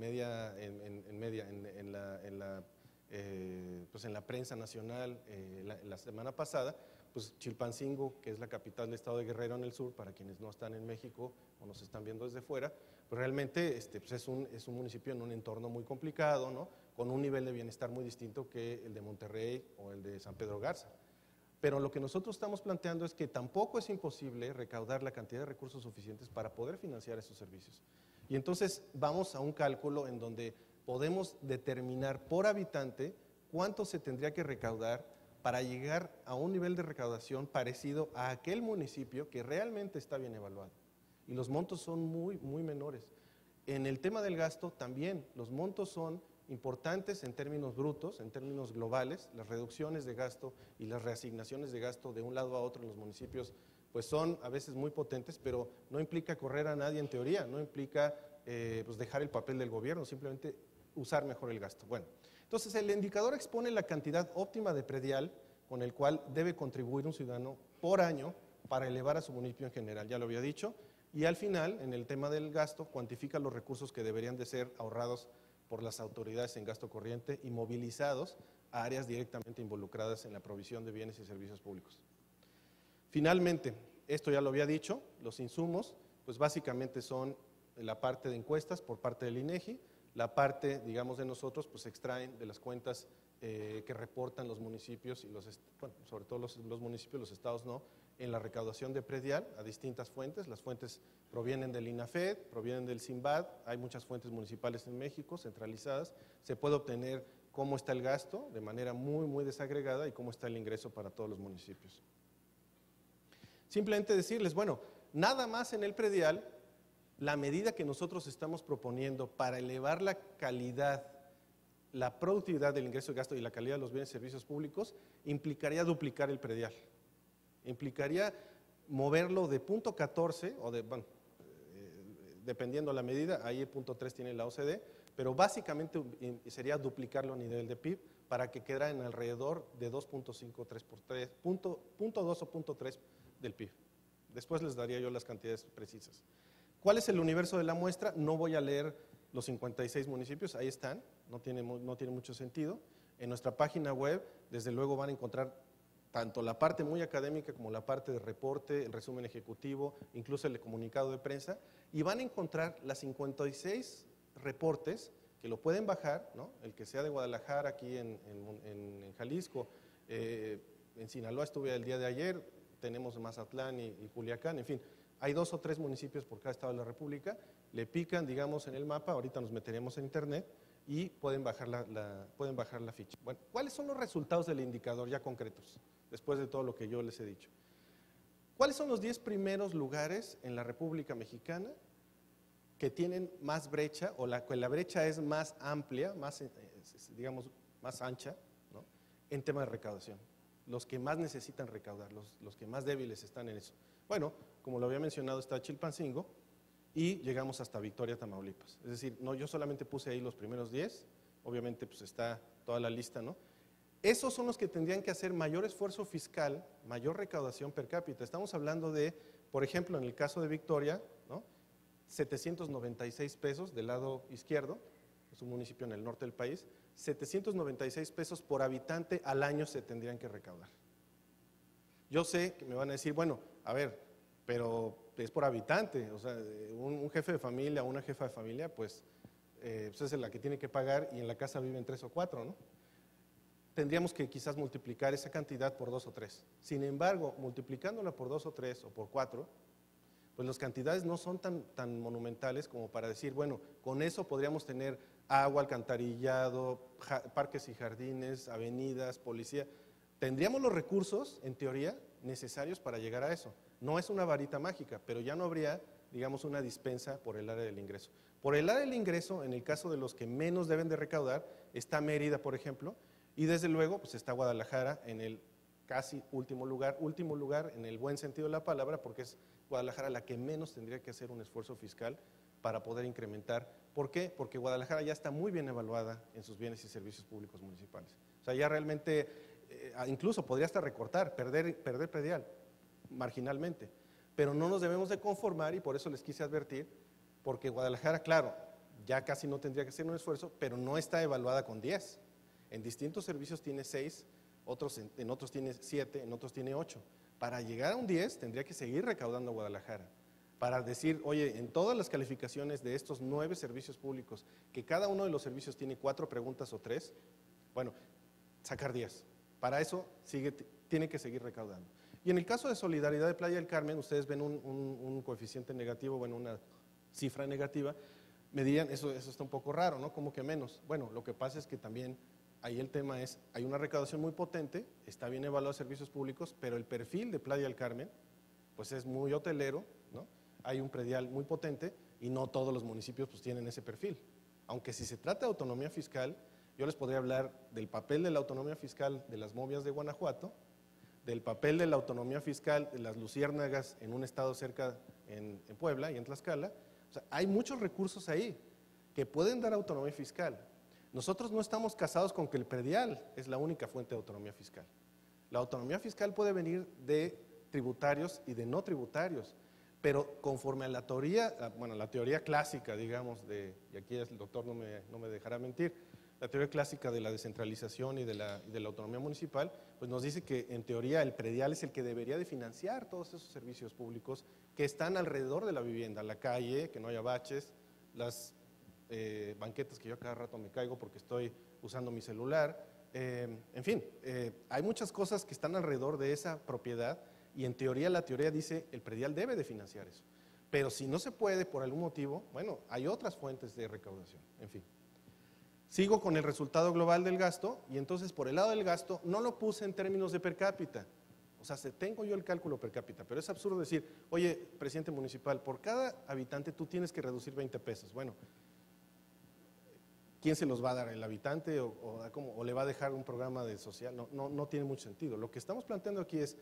la prensa nacional la semana pasada, pues Chilpancingo, que es la capital del estado de Guerrero en el sur, para quienes no están en México o nos están viendo desde fuera, pues realmente pues es un municipio en un entorno muy complicado, ¿no? Con un nivel de bienestar muy distinto que el de Monterrey o el de San Pedro Garza. Pero lo que nosotros estamos planteando es que tampoco es imposible recaudar la cantidad de recursos suficientes para poder financiar esos servicios. Y entonces vamos a un cálculo en donde podemos determinar por habitante cuánto se tendría que recaudar para llegar a un nivel de recaudación parecido a aquel municipio que realmente está bien evaluado. Y los montos son muy, muy menores. En el tema del gasto también, los montos son importantes en términos brutos, en términos globales. Las reducciones de gasto y las reasignaciones de gasto de un lado a otro en los municipios pues son a veces muy potentes, pero no implica correr a nadie en teoría, no implica pues dejar el papel del gobierno, simplemente usar mejor el gasto. Bueno, entonces el indicador expone la cantidad óptima de predial con el cual debe contribuir un ciudadano por año para elevar a su municipio en general, ya lo había dicho, y al final, en el tema del gasto, cuantifica los recursos que deberían de ser ahorrados por las autoridades en gasto corriente y movilizados a áreas directamente involucradas en la provisión de bienes y servicios públicos. Finalmente, esto ya lo había dicho, los insumos, pues básicamente son la parte de encuestas por parte del INEGI, la parte, digamos, de nosotros, pues se extraen de las cuentas que reportan los municipios, y sobre todo los municipios, los estados no, en la recaudación de predial a distintas fuentes. Las fuentes provienen del INAFED, provienen del SINBAD, hay muchas fuentes municipales en México centralizadas. Se puede obtener cómo está el gasto de manera muy, muy desagregada y cómo está el ingreso para todos los municipios. Simplemente decirles, bueno, nada más en el predial, la medida que nosotros estamos proponiendo para elevar la calidad la productividad del ingreso y gasto y la calidad de los bienes y servicios públicos, implicaría duplicar el predial. Implicaría moverlo de punto 14, o de, bueno, dependiendo la medida, ahí el punto 3 tiene la OCDE, pero básicamente sería duplicarlo a nivel de PIB para que quedara en alrededor de 2.53 por 3, punto 2 o punto 3 del PIB. Después les daría yo las cantidades precisas. ¿Cuál es el universo de la muestra? No voy a leer los 56 municipios, ahí están, no tiene mucho sentido. En nuestra página web, desde luego van a encontrar tanto la parte muy académica como la parte de reporte, el resumen ejecutivo, incluso el comunicado de prensa, y van a encontrar las 56 reportes que lo pueden bajar, ¿no? El que sea de Guadalajara, aquí en Jalisco, en Sinaloa estuve el día de ayer, tenemos Mazatlán y Culiacán, en fin, hay 2 o 3 municipios por cada estado de la República, le pican, digamos, en el mapa, ahorita nos meteremos en internet y pueden bajar la ficha. Bueno, ¿cuáles son los resultados del indicador ya concretos, después de todo lo que yo les he dicho? ¿Cuáles son los 10 primeros lugares en la República Mexicana que tienen más brecha, o la brecha es más amplia, más, digamos, más ancha, ¿no? En tema de recaudación? Los que más necesitan recaudar, los que más débiles están en eso. Bueno, como lo había mencionado, está Chilpancingo y llegamos hasta Victoria, Tamaulipas. Es decir, no, yo solamente puse ahí los primeros 10, obviamente pues está toda la lista, ¿no? Esos son los que tendrían que hacer mayor esfuerzo fiscal, mayor recaudación per cápita. Estamos hablando de, por ejemplo, en el caso de Victoria, ¿no? 796 pesos del lado izquierdo, es un municipio en el norte del país, 796 pesos por habitante al año se tendrían que recaudar. Yo sé que me van a decir, bueno, a ver, pero es por habitante, o sea, un jefe de familia o una jefa de familia, pues es la que tiene que pagar y en la casa viven 3 o 4, ¿no? Tendríamos que quizás multiplicar esa cantidad por 2 o 3. Sin embargo, multiplicándola por 2 o 3 o por 4, pues las cantidades no son tan monumentales como para decir, bueno, con eso podríamos tener agua, alcantarillado, parques y jardines, avenidas, policía. Tendríamos los recursos, en teoría, necesarios para llegar a eso. No es una varita mágica, pero ya no habría, digamos, una dispensa por el área del ingreso. Por el área del ingreso, en el caso de los que menos deben de recaudar, está Mérida, por ejemplo, y desde luego pues está Guadalajara en el casi último lugar en el buen sentido de la palabra, porque es Guadalajara la que menos tendría que hacer un esfuerzo fiscal para poder incrementar. ¿Por qué? Porque Guadalajara ya está muy bien evaluada en sus bienes y servicios públicos municipales. O sea, ya realmente, incluso podría hasta recortar, perder predial, marginalmente. Pero no nos debemos de conformar y por eso les quise advertir, porque Guadalajara, claro, ya casi no tendría que hacer un esfuerzo, pero no está evaluada con 10. En distintos servicios tiene 6, en otros tiene 7, en otros tiene 8. Para llegar a un 10 tendría que seguir recaudando Guadalajara. Para decir, oye, en todas las calificaciones de estos 9 servicios públicos, que cada uno de los servicios tiene 4 preguntas o 3, bueno, sacar 10. Para eso tiene que seguir recaudando. Y en el caso de Solidaridad de Playa del Carmen, ustedes ven un coeficiente negativo, bueno, una cifra negativa, me dirían, eso está un poco raro, ¿no? ¿Cómo que menos? Bueno, lo que pasa es que también ahí el tema es, hay una recaudación muy potente, está bien evaluado servicios públicos, pero el perfil de Playa del Carmen, pues es muy hotelero, ¿no? Hay un predial muy potente y no todos los municipios pues tienen ese perfil. Aunque si se trata de autonomía fiscal, yo les podría hablar del papel de la autonomía fiscal de las momias de Guanajuato, del papel de la autonomía fiscal de las luciérnagas en un estado cerca en Puebla y en Tlaxcala. O sea, hay muchos recursos ahí que pueden dar autonomía fiscal. Nosotros no estamos casados con que el predial es la única fuente de autonomía fiscal. La autonomía fiscal puede venir de tributarios y de no tributarios, pero conforme a la teoría, bueno, la teoría clásica, digamos, y aquí el doctor no me dejará mentir, la teoría clásica de la descentralización y de la autonomía municipal, pues nos dice que en teoría el predial es el que debería de financiar todos esos servicios públicos que están alrededor de la vivienda, la calle, que no haya baches, las banquetas que yo a cada rato me caigo porque estoy usando mi celular, en fin, hay muchas cosas que están alrededor de esa propiedad y en teoría la teoría dice el predial debe de financiar eso, pero si no se puede por algún motivo, bueno, hay otras fuentes de recaudación, en fin. Sigo con el resultado global del gasto y entonces por el lado del gasto no lo puse en términos de per cápita. O sea, tengo yo el cálculo per cápita, pero es absurdo decir, oye, presidente municipal, por cada habitante tú tienes que reducir 20 pesos. Bueno, ¿quién se los va a dar? ¿El habitante o le va a dejar un programa de social? No tiene mucho sentido. Lo que estamos planteando aquí es,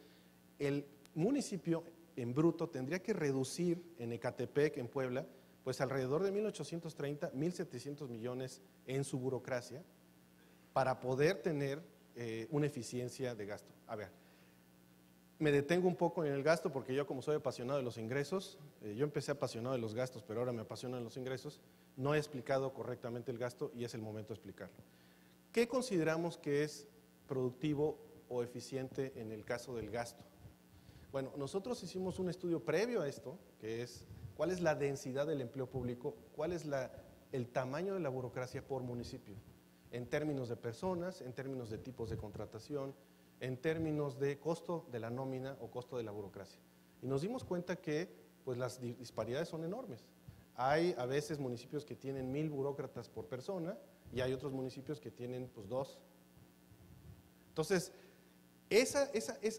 el municipio en bruto tendría que reducir en Ecatepec, en Puebla, pues alrededor de 1.830, 1.700 millones en su burocracia para poder tener una eficiencia de gasto. A ver, me detengo un poco en el gasto porque yo, como soy apasionado de los ingresos, yo empecé apasionado de los gastos, pero ahora me apasionan los ingresos, no he explicado correctamente el gasto y es el momento de explicarlo. ¿Qué consideramos que es productivo o eficiente en el caso del gasto? Bueno, nosotros hicimos un estudio previo a esto, que es cuál es la densidad del empleo público, cuál es el tamaño de la burocracia por municipio, en términos de personas, en términos de tipos de contratación, en términos de costo de la nómina o costo de la burocracia. Y nos dimos cuenta que pues, las disparidades son enormes. Hay a veces municipios que tienen 1,000 burócratas por persona y hay otros municipios que tienen pues 2. Entonces,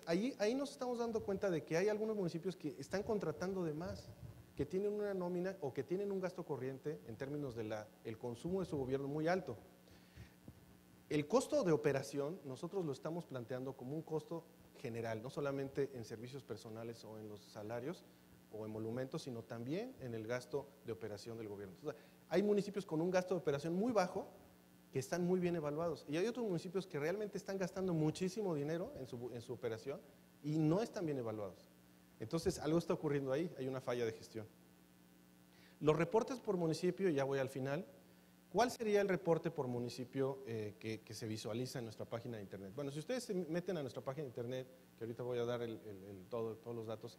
ahí nos estamos dando cuenta de que hay algunos municipios que están contratando de más, que tienen una nómina o que tienen un gasto corriente en términos del consumo de su gobierno muy alto. El costo de operación nosotros lo estamos planteando como un costo general, no solamente en servicios personales o en los salarios o en monumentos, sino también en el gasto de operación del gobierno. Entonces, hay municipios con un gasto de operación muy bajo que están muy bien evaluados y hay otros municipios que realmente están gastando muchísimo dinero en su operación y no están bien evaluados. Entonces, algo está ocurriendo ahí, hay una falla de gestión. Los reportes por municipio, ya voy al final. ¿Cuál sería el reporte por municipio que se visualiza en nuestra página de internet? Bueno, si ustedes se meten a nuestra página de internet, que ahorita voy a dar todos los datos,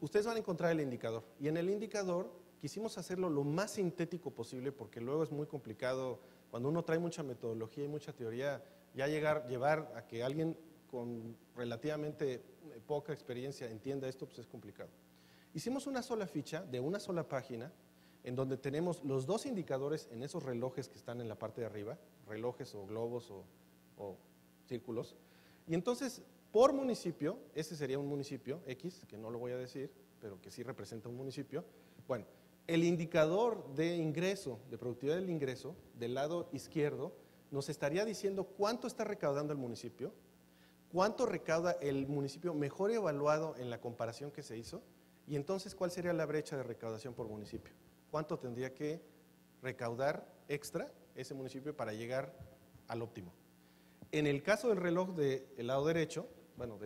ustedes van a encontrar el indicador. Y en el indicador quisimos hacerlo lo más sintético posible porque luego es muy complicado, cuando uno trae mucha metodología y mucha teoría, ya llevar a que alguien con relativamente poca experiencia entienda esto, pues es complicado. Hicimos una sola ficha de una sola página en donde tenemos los 2 indicadores en esos relojes que están en la parte de arriba, relojes o globos o círculos. Y entonces, por municipio, ese sería un municipio X, que no lo voy a decir, pero que sí representa un municipio. Bueno, el indicador de ingreso, de productividad del ingreso, del lado izquierdo, nos estaría diciendo cuánto está recaudando el municipio, cuánto recauda el municipio mejor evaluado en la comparación que se hizo, y entonces cuál sería la brecha de recaudación por municipio. ¿Cuánto tendría que recaudar extra ese municipio para llegar al óptimo? En el caso del reloj del lado derecho, bueno,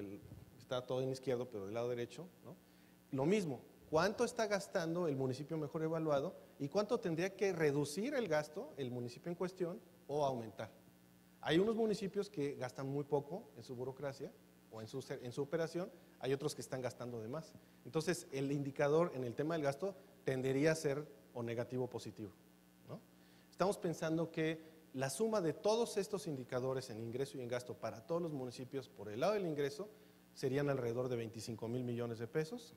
está todo en izquierdo, pero del lado derecho, ¿no? Lo mismo, ¿cuánto está gastando el municipio mejor evaluado y cuánto tendría que reducir el gasto el municipio en cuestión o aumentar? Hay unos municipios que gastan muy poco en su burocracia o en su operación, hay otros que están gastando de más. Entonces, el indicador en el tema del gasto tendería a ser o negativo o positivo, ¿no? Estamos pensando que la suma de todos estos indicadores en ingreso y en gasto para todos los municipios por el lado del ingreso serían alrededor de 25,000 millones de pesos,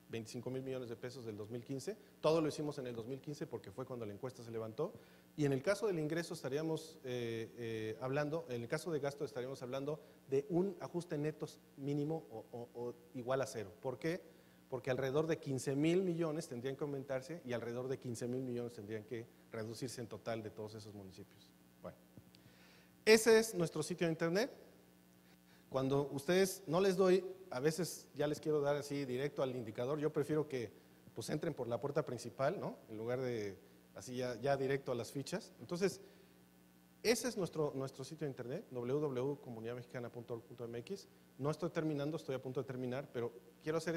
25,000 millones de pesos del 2015. Todo lo hicimos en el 2015 porque fue cuando la encuesta se levantó. Y en el caso del ingreso estaríamos hablando, en el caso de gasto estaríamos hablando de un ajuste neto mínimo o igual a 0. ¿Por qué? Porque alrededor de 15,000 millones tendrían que aumentarse y alrededor de 15,000 millones tendrían que reducirse en total de todos esos municipios. Bueno, ese es nuestro sitio de internet. Cuando ustedes no les doy, a veces ya les quiero dar así directo al indicador, yo prefiero que pues entren por la puerta principal, ¿no? En lugar de así ya directo a las fichas. Entonces, ese es nuestro sitio de internet, www.comunidadmexicana.org.mx. No estoy terminando, estoy a punto de terminar, pero quiero hacer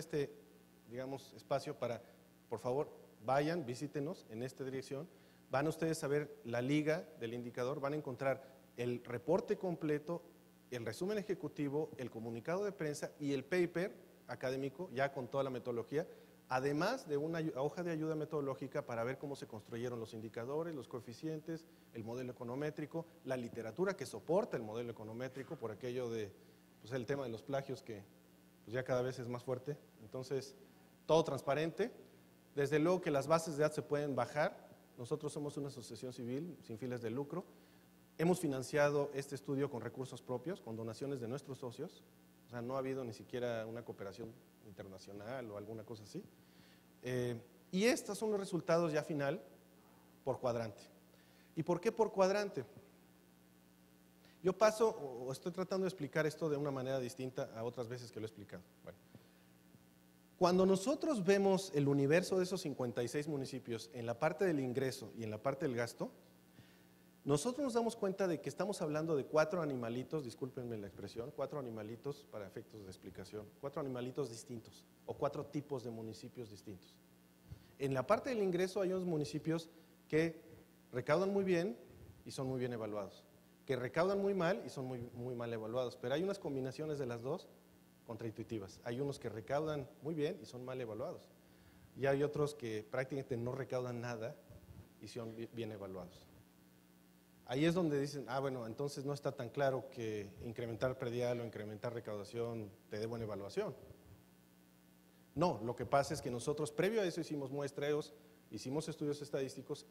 digamos, espacio para, por favor, vayan, visítenos en esta dirección. Van ustedes a ver la liga del indicador, van a encontrar el reporte completo, el resumen ejecutivo, el comunicado de prensa y el paper académico, ya con toda la metodología, además de una hoja de ayuda metodológica para ver cómo se construyeron los indicadores, los coeficientes, el modelo econométrico, la literatura que soporta el modelo econométrico, por aquello de, pues el tema de los plagios que pues ya cada vez es más fuerte. Entonces, todo transparente. Desde luego que las bases de datos se pueden bajar. Nosotros somos una asociación civil sin fines de lucro. Hemos financiado este estudio con recursos propios, con donaciones de nuestros socios. O sea, no ha habido ni siquiera una cooperación internacional o alguna cosa así. Y estos son los resultados ya final por cuadrante. ¿Y por qué por cuadrante? Yo paso, o estoy tratando de explicar esto de una manera distinta a otras veces que lo he explicado. Bueno, cuando nosotros vemos el universo de esos 56 municipios en la parte del ingreso y en la parte del gasto, nosotros nos damos cuenta de que estamos hablando de 4 animalitos, discúlpenme la expresión, 4 animalitos para efectos de explicación, 4 animalitos distintos o 4 tipos de municipios distintos. En la parte del ingreso hay unos municipios que recaudan muy bien y son muy bien evaluados, que recaudan muy mal y son muy mal evaluados, pero hay unas combinaciones de las dos contraintuitivas. Hay unos que recaudan muy bien y son mal evaluados, y hay otros que prácticamente no recaudan nada y son bien evaluados. Ahí es donde dicen, bueno, entonces no está tan claro que incrementar predial o incrementar recaudación te dé buena evaluación. No, lo que pasa es que nosotros previo a eso hicimos muestreos, hicimos estudios estadísticos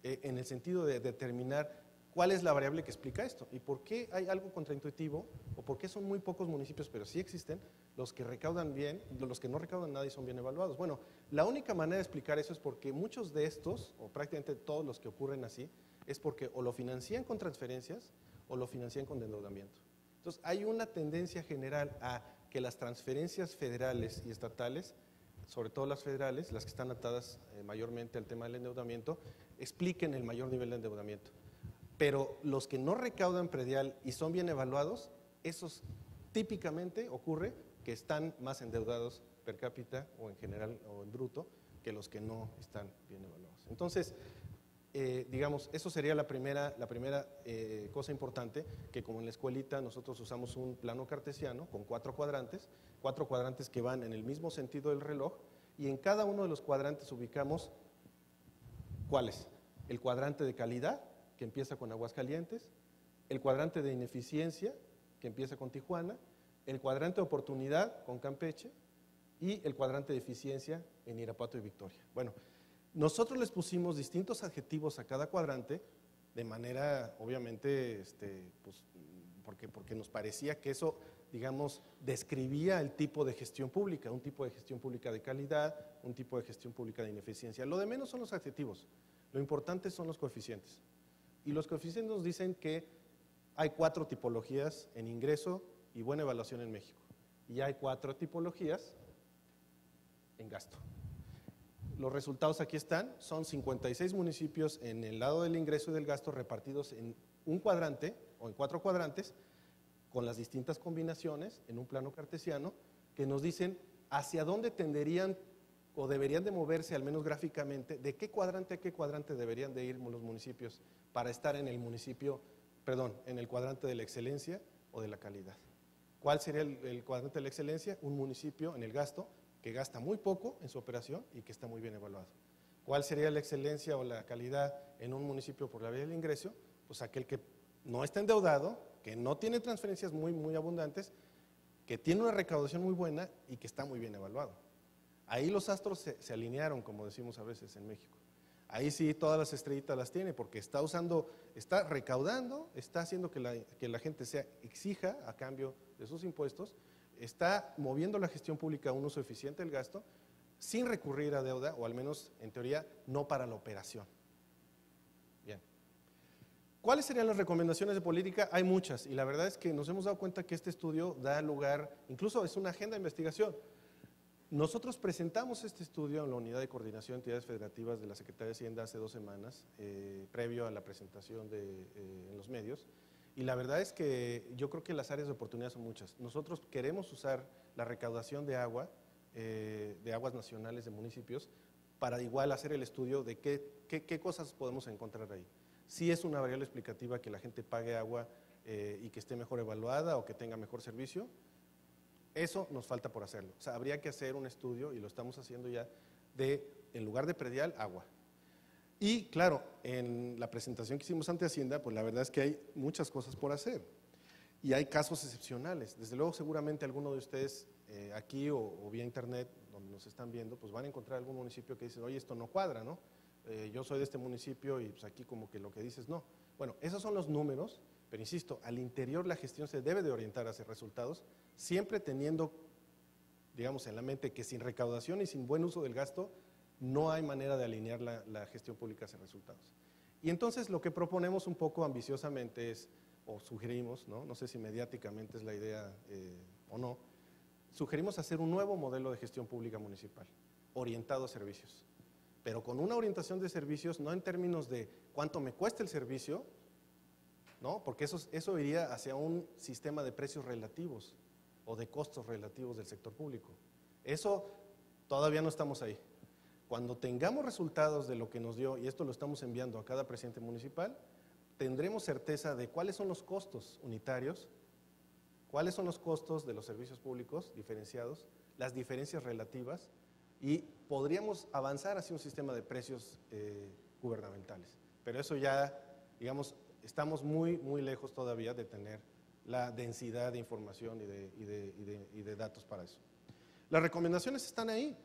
en el sentido de determinar cuál es la variable que explica esto y por qué hay algo contraintuitivo o por qué son muy pocos municipios, pero sí existen, los que recaudan bien, los que no recaudan nada y son bien evaluados. Bueno, la única manera de explicar eso es porque muchos de estos, o prácticamente todos los que ocurren así, es porque o lo financian con transferencias o lo financian con endeudamiento. Entonces, hay una tendencia general a que las transferencias federales y estatales, sobre todo las federales, las que están atadas mayormente al tema del endeudamiento, expliquen el mayor nivel de endeudamiento. Pero los que no recaudan predial y son bien evaluados, esos típicamente ocurre que están más endeudados per cápita o en general o en bruto que los que no están bien evaluados. Entonces, digamos, eso sería la primera cosa importante, que como en la escuelita nosotros usamos un plano cartesiano con 4 cuadrantes que van en el mismo sentido del reloj, y en cada uno de los cuadrantes ubicamos, ¿cuáles? El cuadrante de calidad, que empieza con Aguascalientes, el cuadrante de ineficiencia, que empieza con Tijuana, el cuadrante de oportunidad con Campeche y el cuadrante de eficiencia en Irapuato y Victoria. Bueno, nosotros les pusimos distintos adjetivos a cada cuadrante de manera, obviamente, pues, porque nos parecía que eso, digamos, describía el tipo de gestión pública, un tipo de gestión pública de calidad, un tipo de gestión pública de ineficiencia. Lo de menos son los adjetivos, lo importante son los coeficientes. Y los coeficientes nos dicen que hay 4 tipologías en ingreso y buena evaluación en México. Y hay 4 tipologías en gasto. Los resultados aquí están, son 56 municipios en el lado del ingreso y del gasto repartidos en un cuadrante o en 4 cuadrantes con las distintas combinaciones en un plano cartesiano que nos dicen hacia dónde tenderían o deberían de moverse, al menos gráficamente, de qué cuadrante a qué cuadrante deberían de ir los municipios para estar en el en el cuadrante de la excelencia o de la calidad. ¿Cuál sería el cuadrante de la excelencia? Un municipio en el gasto que gasta muy poco en su operación y que está muy bien evaluado. ¿Cuál sería la excelencia o la calidad en un municipio por la vía del ingreso? Pues aquel que no está endeudado, que no tiene transferencias muy abundantes, que tiene una recaudación muy buena y que está muy bien evaluado. Ahí los astros se alinearon, como decimos a veces en México. Ahí sí todas las estrellitas las tiene porque está recaudando, está haciendo que la gente se exija a cambio de sus impuestos, está moviendo la gestión pública a un uso eficiente del gasto sin recurrir a deuda, o al menos en teoría no para la operación. Bien. ¿Cuáles serían las recomendaciones de política? Hay muchas, y la verdad es que nos hemos dado cuenta que este estudio da lugar, incluso es una agenda de investigación. Nosotros presentamos este estudio en la Unidad de Coordinación de Entidades Federativas de la Secretaría de Hacienda hace 2 semanas, previo a la presentación en los medios, y la verdad es que yo creo que las áreas de oportunidad son muchas. Nosotros queremos usar la recaudación de aguas nacionales de municipios, para igual hacer el estudio de qué cosas podemos encontrar ahí. Si es una variable explicativa que la gente pague agua y que esté mejor evaluada o que tenga mejor servicio. Eso nos falta por hacerlo. O sea, habría que hacer un estudio, y lo estamos haciendo ya, en lugar de predial, agua. Y claro, en la presentación que hicimos ante Hacienda, pues la verdad es que hay muchas cosas por hacer. Y hay casos excepcionales. Desde luego, seguramente alguno de ustedes aquí o vía internet, donde nos están viendo, pues van a encontrar algún municipio que dice, oye, esto no cuadra, ¿no? Yo soy de este municipio y pues aquí como que lo que dices no. Bueno, esos son los números, pero insisto, al interior la gestión se debe de orientar hacia resultados, siempre teniendo, digamos, en la mente que sin recaudación y sin buen uso del gasto, no hay manera de alinear la gestión pública hacia resultados. Y entonces lo que proponemos un poco ambiciosamente es, o sugerimos, no sé si mediáticamente es la idea o no, sugerimos hacer un nuevo modelo de gestión pública municipal, orientado a servicios, pero con una orientación de servicios no en términos de cuánto me cuesta el servicio, ¿no? Porque eso iría hacia un sistema de precios relativos o de costos relativos del sector público. Eso todavía no estamos ahí. Cuando tengamos resultados de lo que nos dio, y esto lo estamos enviando a cada presidente municipal, tendremos certeza de cuáles son los costos unitarios, cuáles son los costos de los servicios públicos diferenciados, las diferencias relativas, y podríamos avanzar hacia un sistema de precios gubernamentales. Pero eso ya, digamos, estamos muy, muy lejos todavía de tener la densidad de información y de datos para eso. Las recomendaciones están ahí.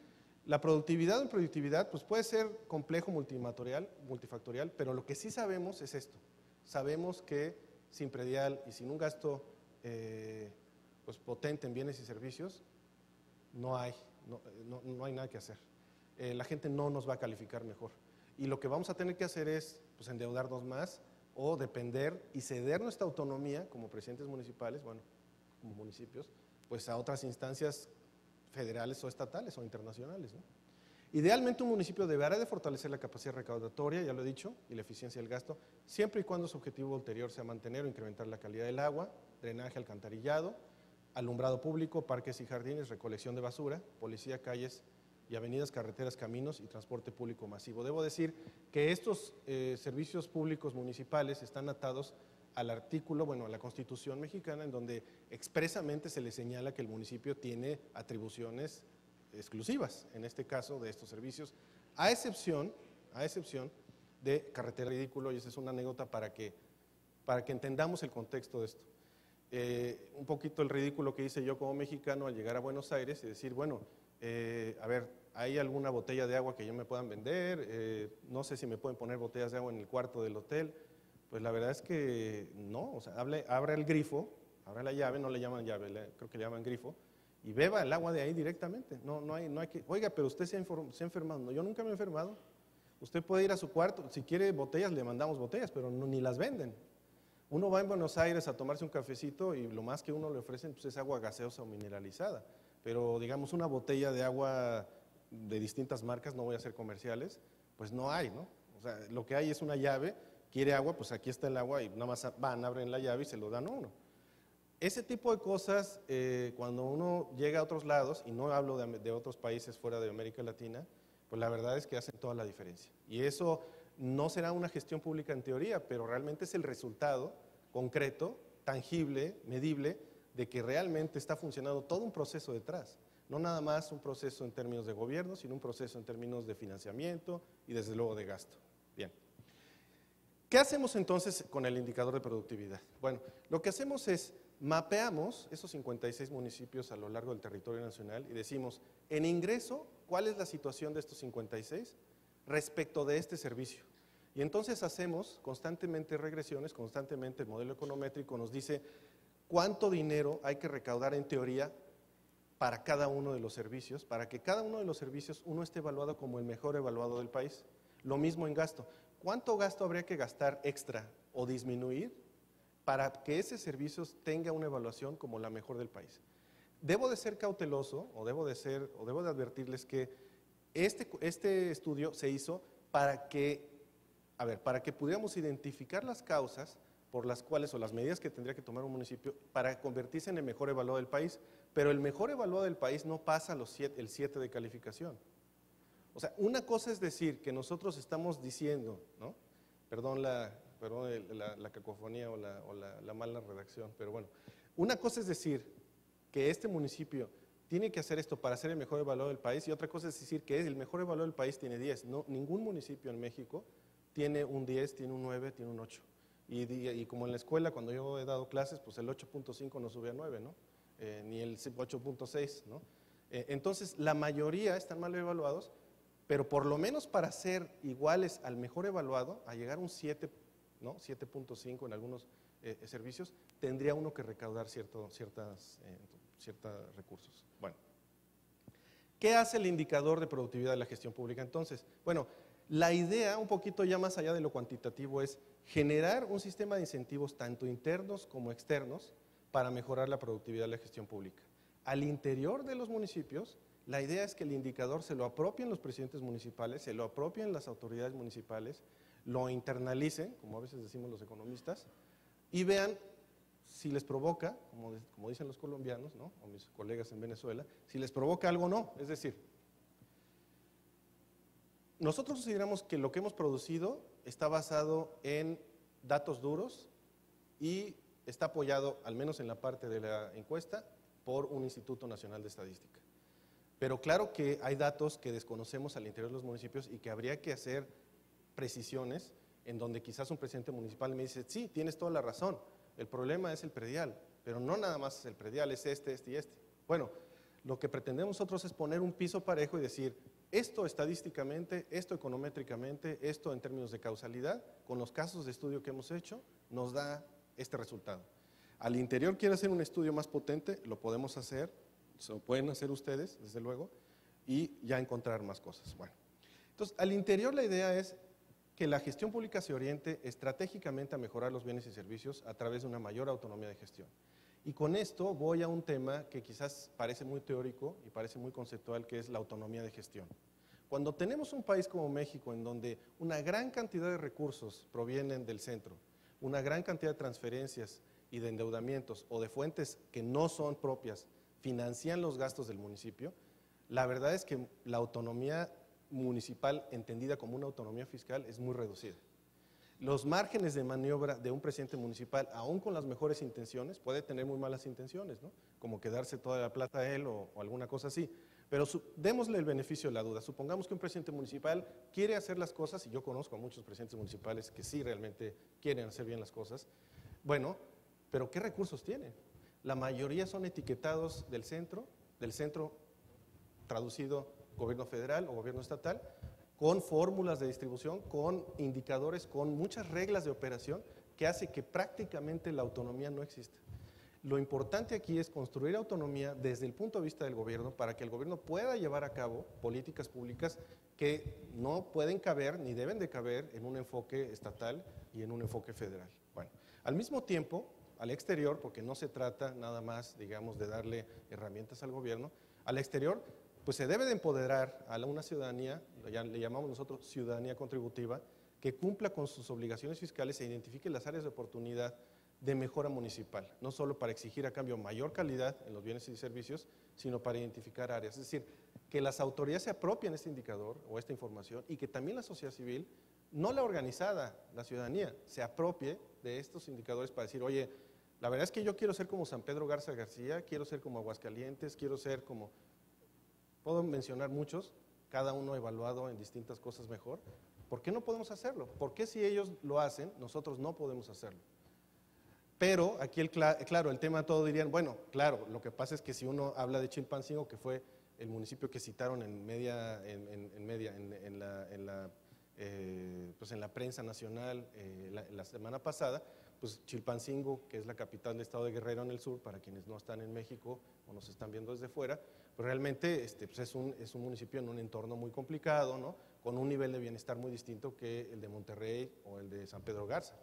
La productividad en productividad pues puede ser complejo multifactorial, pero lo que sí sabemos es esto. Sabemos que sin predial y sin un gasto pues potente en bienes y servicios, no hay nada que hacer. La gente no nos va a calificar mejor. Y lo que vamos a tener que hacer es pues, endeudarnos más o depender y ceder nuestra autonomía como presidentes municipales, bueno, como municipios, pues a otras instancias federales o estatales o internacionales, ¿no? Idealmente un municipio deberá de fortalecer la capacidad recaudatoria, ya lo he dicho, y la eficiencia del gasto, siempre y cuando su objetivo ulterior sea mantener o incrementar la calidad del agua, drenaje, alcantarillado, alumbrado público, parques y jardines, recolección de basura, policía, calles y avenidas, carreteras, caminos y transporte público masivo. Debo decir que estos servicios públicos municipales están atados al artículo, bueno, a la Constitución mexicana, en donde expresamente se le señala que el municipio tiene atribuciones exclusivas, en este caso, de estos servicios, a excepción de carretera ridículo, y esa es una anécdota para que entendamos el contexto de esto. Un poquito el ridículo que hice yo como mexicano al llegar a Buenos Aires y decir, bueno, a ver, ¿hay alguna botella de agua que yo me puedan vender? No sé si me pueden poner botellas de agua en el cuarto del hotel. Pues la verdad es que no, o sea, abra el grifo, abra la llave, no le llaman llave, creo que le llaman grifo, y beba el agua de ahí directamente. No hay que, oiga, pero usted se ha enfermado. No, yo nunca me he enfermado. Usted puede ir a su cuarto, si quiere botellas, le mandamos botellas, pero ni las venden. Uno va en Buenos Aires a tomarse un cafecito y lo más que uno le ofrecen pues, es agua gaseosa o mineralizada. Pero digamos una botella de agua de distintas marcas, no voy a hacer comerciales, pues no hay, ¿no? O sea, lo que hay es una llave, quiere agua, pues aquí está el agua y nada más van, abren la llave y se lo dan a uno. Ese tipo de cosas, cuando uno llega a otros lados, y no hablo de otros países fuera de América Latina, pues la verdad es que hacen toda la diferencia. Y eso no será una gestión pública en teoría, pero realmente es el resultado concreto, tangible, medible, de que realmente está funcionando todo un proceso detrás. No nada más un proceso en términos de gobierno, sino un proceso en términos de financiamiento y desde luego de gasto. Bien. ¿Qué hacemos entonces con el indicador de productividad? Bueno, lo que hacemos es mapeamos esos 56 municipios a lo largo del territorio nacional y decimos, en ingreso, ¿cuál es la situación de estos 56 respecto de este servicio? Y entonces hacemos constantemente regresiones, constantemente el modelo econométrico nos dice cuánto dinero hay que recaudar en teoría para cada uno de los servicios, para que cada uno de los servicios uno esté evaluado como el mejor evaluado del país. Lo mismo en gasto. ¿Cuánto gasto habría que gastar extra o disminuir para que ese servicio tenga una evaluación como la mejor del país? Debo de ser cauteloso o debo de advertirles que este estudio se hizo para que pudiéramos identificar las causas por las cuales o las medidas que tendría que tomar un municipio para convertirse en el mejor evaluado del país, pero el mejor evaluado del país no pasa el 7 de calificación. O sea, una cosa es decir que nosotros estamos diciendo, ¿no? Perdón la cacofonía o la mala redacción, pero bueno, una cosa es decir que este municipio tiene que hacer esto para ser el mejor evaluado del país y otra cosa es decir que el mejor evaluado del país tiene 10. No, ningún municipio en México tiene un 10, tiene un 9, tiene un 8. Y como en la escuela, cuando yo he dado clases, pues el 8.5 no sube a 9, ¿no? Ni el 8.6, ¿no? Entonces, la mayoría están mal evaluados, pero por lo menos para ser iguales al mejor evaluado, a llegar a un 7, ¿no? 7.5 en algunos servicios, tendría uno que recaudar ciertos recursos. Bueno, ¿qué hace el indicador de productividad de la gestión pública entonces? Bueno, La idea, un poquito ya más allá de lo cuantitativo, es generar un sistema de incentivos tanto internos como externos para mejorar la productividad de la gestión pública. Al interior de los municipios, la idea es que el indicador se lo apropien los presidentes municipales, se lo apropien las autoridades municipales, lo internalicen, como a veces decimos los economistas, y vean si les provoca, como dicen los colombianos, ¿no?, o mis colegas en Venezuela, si les provoca algo o no. Es decir, nosotros consideramos que lo que hemos producido está basado en datos duros y está apoyado, al menos en la parte de la encuesta, por un Instituto Nacional de Estadística. Pero claro que hay datos que desconocemos al interior de los municipios y que habría que hacer precisiones en donde quizás un presidente municipal me dice, sí, tienes toda la razón, el problema es el predial, pero no nada más es el predial, es este y este. Bueno, lo que pretendemos nosotros es poner un piso parejo y decir, esto estadísticamente, esto econométricamente, esto en términos de causalidad, con los casos de estudio que hemos hecho, nos da este resultado. Al interior quiere hacer un estudio más potente, lo podemos hacer, se lo pueden hacer ustedes, desde luego, y ya encontrar más cosas. Bueno, entonces, al interior la idea es que la gestión pública se oriente estratégicamente a mejorar los bienes y servicios a través de una mayor autonomía de gestión. Y con esto voy a un tema que quizás parece muy teórico y parece muy conceptual, que es la autonomía de gestión. Cuando tenemos un país como México, en donde una gran cantidad de recursos provienen del centro, una gran cantidad de transferencias y de endeudamientos o de fuentes que no son propias financian los gastos del municipio, la verdad es que la autonomía municipal, entendida como una autonomía fiscal, es muy reducida. Los márgenes de maniobra de un presidente municipal, aún con las mejores intenciones, puede tener muy malas intenciones, ¿no?, como quedarse toda la plata a él o alguna cosa así. Pero démosle el beneficio de la duda. Supongamos que un presidente municipal quiere hacer las cosas, y yo conozco a muchos presidentes municipales que sí realmente quieren hacer bien las cosas. Bueno, pero ¿qué recursos tienen? La mayoría son etiquetados del centro traducido gobierno federal o gobierno estatal, con fórmulas de distribución, con indicadores, con muchas reglas de operación que hace que prácticamente la autonomía no exista. Lo importante aquí es construir autonomía desde el punto de vista del gobierno para que el gobierno pueda llevar a cabo políticas públicas que no pueden caber ni deben de caber en un enfoque estatal y en un enfoque federal. Bueno, al mismo tiempo, al exterior, porque no se trata nada más, digamos, de darle herramientas al gobierno, al exterior, pues se debe de empoderar a una ciudadanía, le llamamos nosotros ciudadanía contributiva, que cumpla con sus obligaciones fiscales e identifique las áreas de oportunidad de mejora municipal, no solo para exigir a cambio mayor calidad en los bienes y servicios, sino para identificar áreas. Es decir, que las autoridades se apropien este indicador o esta información y que también la sociedad civil, no la organizada, la ciudadanía, se apropie de estos indicadores para decir, oye, la verdad es que yo quiero ser como San Pedro Garza García, quiero ser como Aguascalientes, quiero ser como… Puedo mencionar muchos, cada uno evaluado en distintas cosas mejor. ¿Por qué no podemos hacerlo? ¿Por qué si ellos lo hacen, nosotros no podemos hacerlo? Pero aquí, claro, el tema todo dirían, bueno, claro, lo que pasa es que si uno habla de Chilpancingo, que fue el municipio que citaron en la prensa nacional la semana pasada, pues Chilpancingo, que es la capital del estado de Guerrero en el sur, para quienes no están en México o nos están viendo desde fuera, pues realmente pues es un municipio en un entorno muy complicado, ¿no?, con un nivel de bienestar muy distinto que el de Monterrey o el de San Pedro Garza.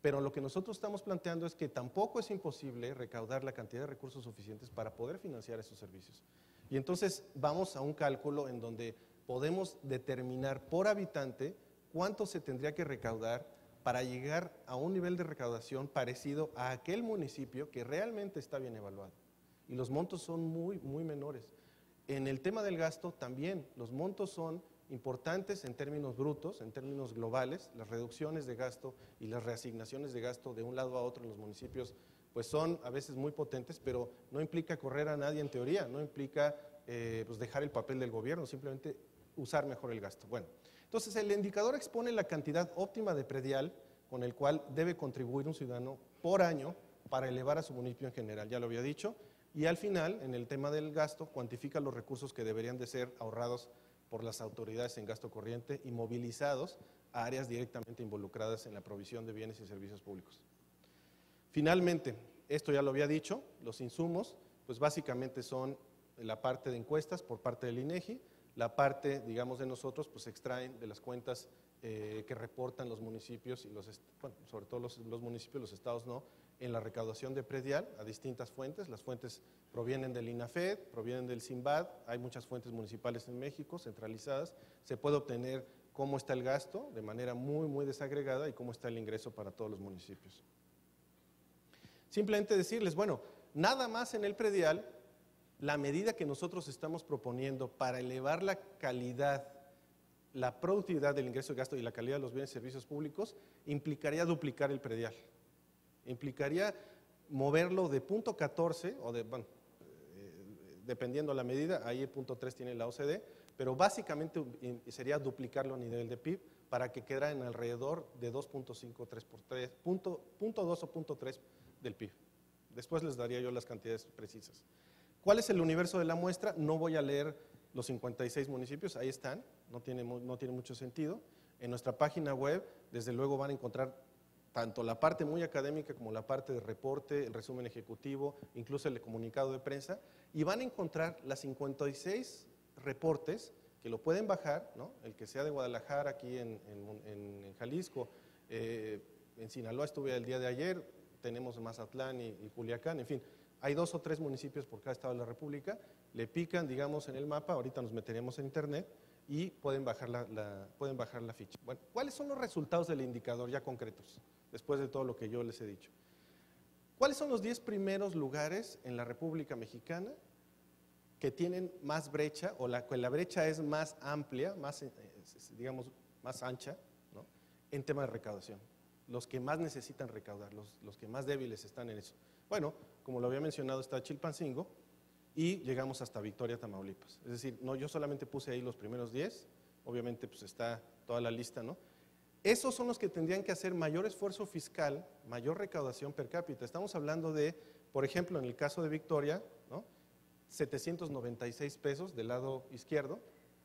Pero lo que nosotros estamos planteando es que tampoco es imposible recaudar la cantidad de recursos suficientes para poder financiar esos servicios. Y entonces vamos a un cálculo en donde podemos determinar por habitante cuánto se tendría que recaudar para llegar a un nivel de recaudación parecido a aquel municipio que realmente está bien evaluado. Y los montos son muy, muy menores. En el tema del gasto también, los montos son importantes en términos brutos, en términos globales. Las reducciones de gasto y las reasignaciones de gasto de un lado a otro en los municipios pues son a veces muy potentes, pero no implica correr a nadie en teoría, no implica pues dejar el papel del gobierno, simplemente usar mejor el gasto. Bueno, entonces el indicador expone la cantidad óptima de predial con el cual debe contribuir un ciudadano por año para elevar a su municipio en general, ya lo había dicho, y al final, en el tema del gasto, cuantifica los recursos que deberían de ser ahorrados por las autoridades en gasto corriente y movilizados a áreas directamente involucradas en la provisión de bienes y servicios públicos. Finalmente, esto ya lo había dicho, los insumos, pues básicamente son la parte de encuestas por parte del INEGI, La parte, digamos, de nosotros, pues se extraen de las cuentas que reportan los municipios, y bueno, sobre todo los municipios, los estados no, en la recaudación de predial a distintas fuentes. Las fuentes provienen del INAFED, provienen del SINBAD, hay muchas fuentes municipales en México centralizadas. Se puede obtener cómo está el gasto de manera muy desagregada y cómo está el ingreso para todos los municipios. Simplemente decirles, bueno, nada más en el predial, la medida que nosotros estamos proponiendo para elevar la calidad, la productividad del ingreso y gasto y la calidad de los bienes y servicios públicos, implicaría duplicar el predial. Implicaría moverlo de punto 14, o de, bueno, dependiendo la medida, ahí el punto 3 tiene la OCDE, pero básicamente sería duplicarlo a nivel de PIB para que quedara en alrededor de 2.5, 3 por 3, punto 2 o punto 3 del PIB. Después les daría yo las cantidades precisas. ¿Cuál es el universo de la muestra? No voy a leer los 56 municipios, ahí están, no tiene mucho sentido. En nuestra página web, desde luego van a encontrar tanto la parte muy académica como la parte de reporte, el resumen ejecutivo, incluso el comunicado de prensa, y van a encontrar las 56 reportes que lo pueden bajar, ¿no? El que sea de Guadalajara, aquí en Jalisco, en Sinaloa estuve el día de ayer, tenemos Mazatlán y Culiacán, en fin, hay 2 o 3 municipios por cada estado de la República, le pican, digamos, en el mapa, ahorita nos meteremos en internet y pueden bajar la ficha. Bueno, ¿cuáles son los resultados del indicador ya concretos, después de todo lo que yo les he dicho? ¿Cuáles son los 10 primeros lugares en la República Mexicana que tienen más brecha, o la brecha es más amplia, más, digamos, más ancha, ¿no?, en tema de recaudación? Los que más necesitan recaudar, los que más débiles están en eso. Bueno, como lo había mencionado, está Chilpancingo y llegamos hasta Victoria, Tamaulipas. Es decir, no, yo solamente puse ahí los primeros 10, obviamente pues está toda la lista, ¿no? Esos son los que tendrían que hacer mayor esfuerzo fiscal, mayor recaudación per cápita. Estamos hablando de, por ejemplo, en el caso de Victoria, ¿no?, 796 pesos del lado izquierdo,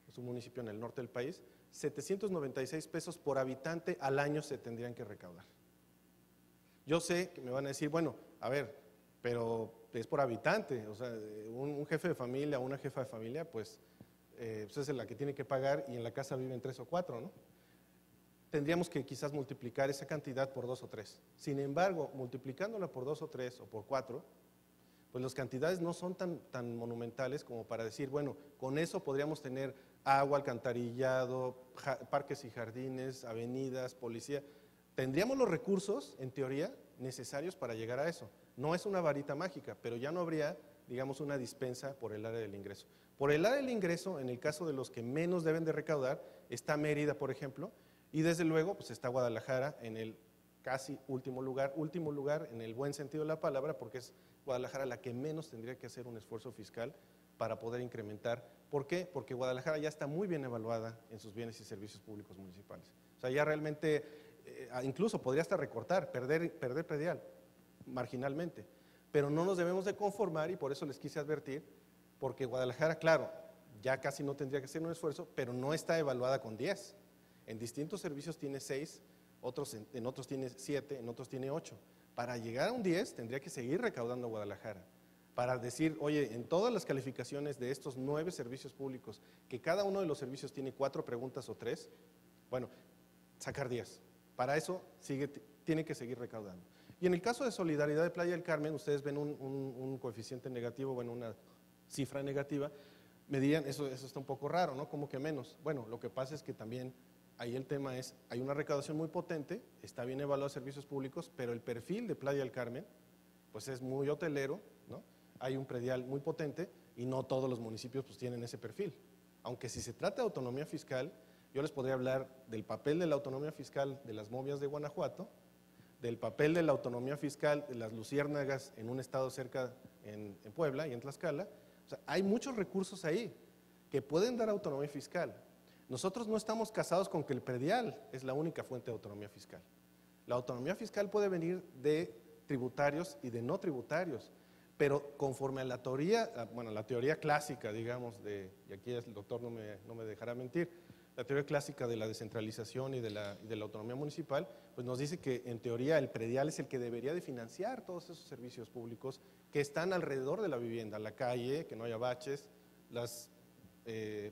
es un municipio en el norte del país, 796 pesos por habitante al año se tendrían que recaudar. Yo sé que me van a decir, bueno, a ver, pero es por habitante, o sea, un jefe de familia o una jefa de familia, pues es la que tiene que pagar y en la casa viven 3 o 4, ¿no? Tendríamos que quizás multiplicar esa cantidad por 2 o 3. Sin embargo, multiplicándola por 2 o 3 o por 4, pues las cantidades no son tan monumentales como para decir, bueno, con eso podríamos tener agua, alcantarillado, parques y jardines, avenidas, policía. Tendríamos los recursos, en teoría, necesarios para llegar a eso. No es una varita mágica, pero ya no habría, digamos, una dispensa por el área del ingreso. Por el área del ingreso, en el caso de los que menos deben de recaudar, está Mérida, por ejemplo, y desde luego pues está Guadalajara en el casi último lugar en el buen sentido de la palabra, porque es Guadalajara la que menos tendría que hacer un esfuerzo fiscal para poder incrementar. ¿Por qué? Porque Guadalajara ya está muy bien evaluada en sus bienes y servicios públicos municipales. O sea, ya realmente, incluso podría hasta recortar, perder predial, marginalmente. Pero no nos debemos de conformar y por eso les quise advertir, porque Guadalajara, claro, ya casi no tendría que hacer un esfuerzo, pero no está evaluada con 10. En distintos servicios tiene 6, en otros tiene 7, en otros tiene 8. Para llegar a un 10 tendría que seguir recaudando Guadalajara. Para decir, oye, en todas las calificaciones de estos 9 servicios públicos, que cada uno de los servicios tiene 4 preguntas o 3, bueno, sacar 10. Para eso tiene que seguir recaudando. Y en el caso de Solidaridad de Playa del Carmen, ustedes ven un coeficiente negativo, bueno, una cifra negativa, me dirían, eso está un poco raro, ¿no? ¿Cómo que menos? Bueno, lo que pasa es que también ahí el tema es, hay una recaudación muy potente, está bien evaluado servicios públicos, pero el perfil de Playa del Carmen, pues es muy hotelero, ¿no? Hay un predial muy potente y no todos los municipios pues tienen ese perfil. Aunque si se trata de autonomía fiscal, yo les podría hablar del papel de la autonomía fiscal de las momias de Guanajuato, del papel de la autonomía fiscal de las luciérnagas en un estado cerca en Puebla y en Tlaxcala. O sea, hay muchos recursos ahí que pueden dar autonomía fiscal. Nosotros no estamos casados con que el predial es la única fuente de autonomía fiscal. La autonomía fiscal puede venir de tributarios y de no tributarios, pero conforme a la teoría, bueno, la teoría clásica, digamos, y aquí el doctor no me dejará mentir, la teoría clásica de la descentralización y de la autonomía municipal, pues nos dice que en teoría el predial es el que debería de financiar todos esos servicios públicos que están alrededor de la vivienda, la calle, que no haya baches, las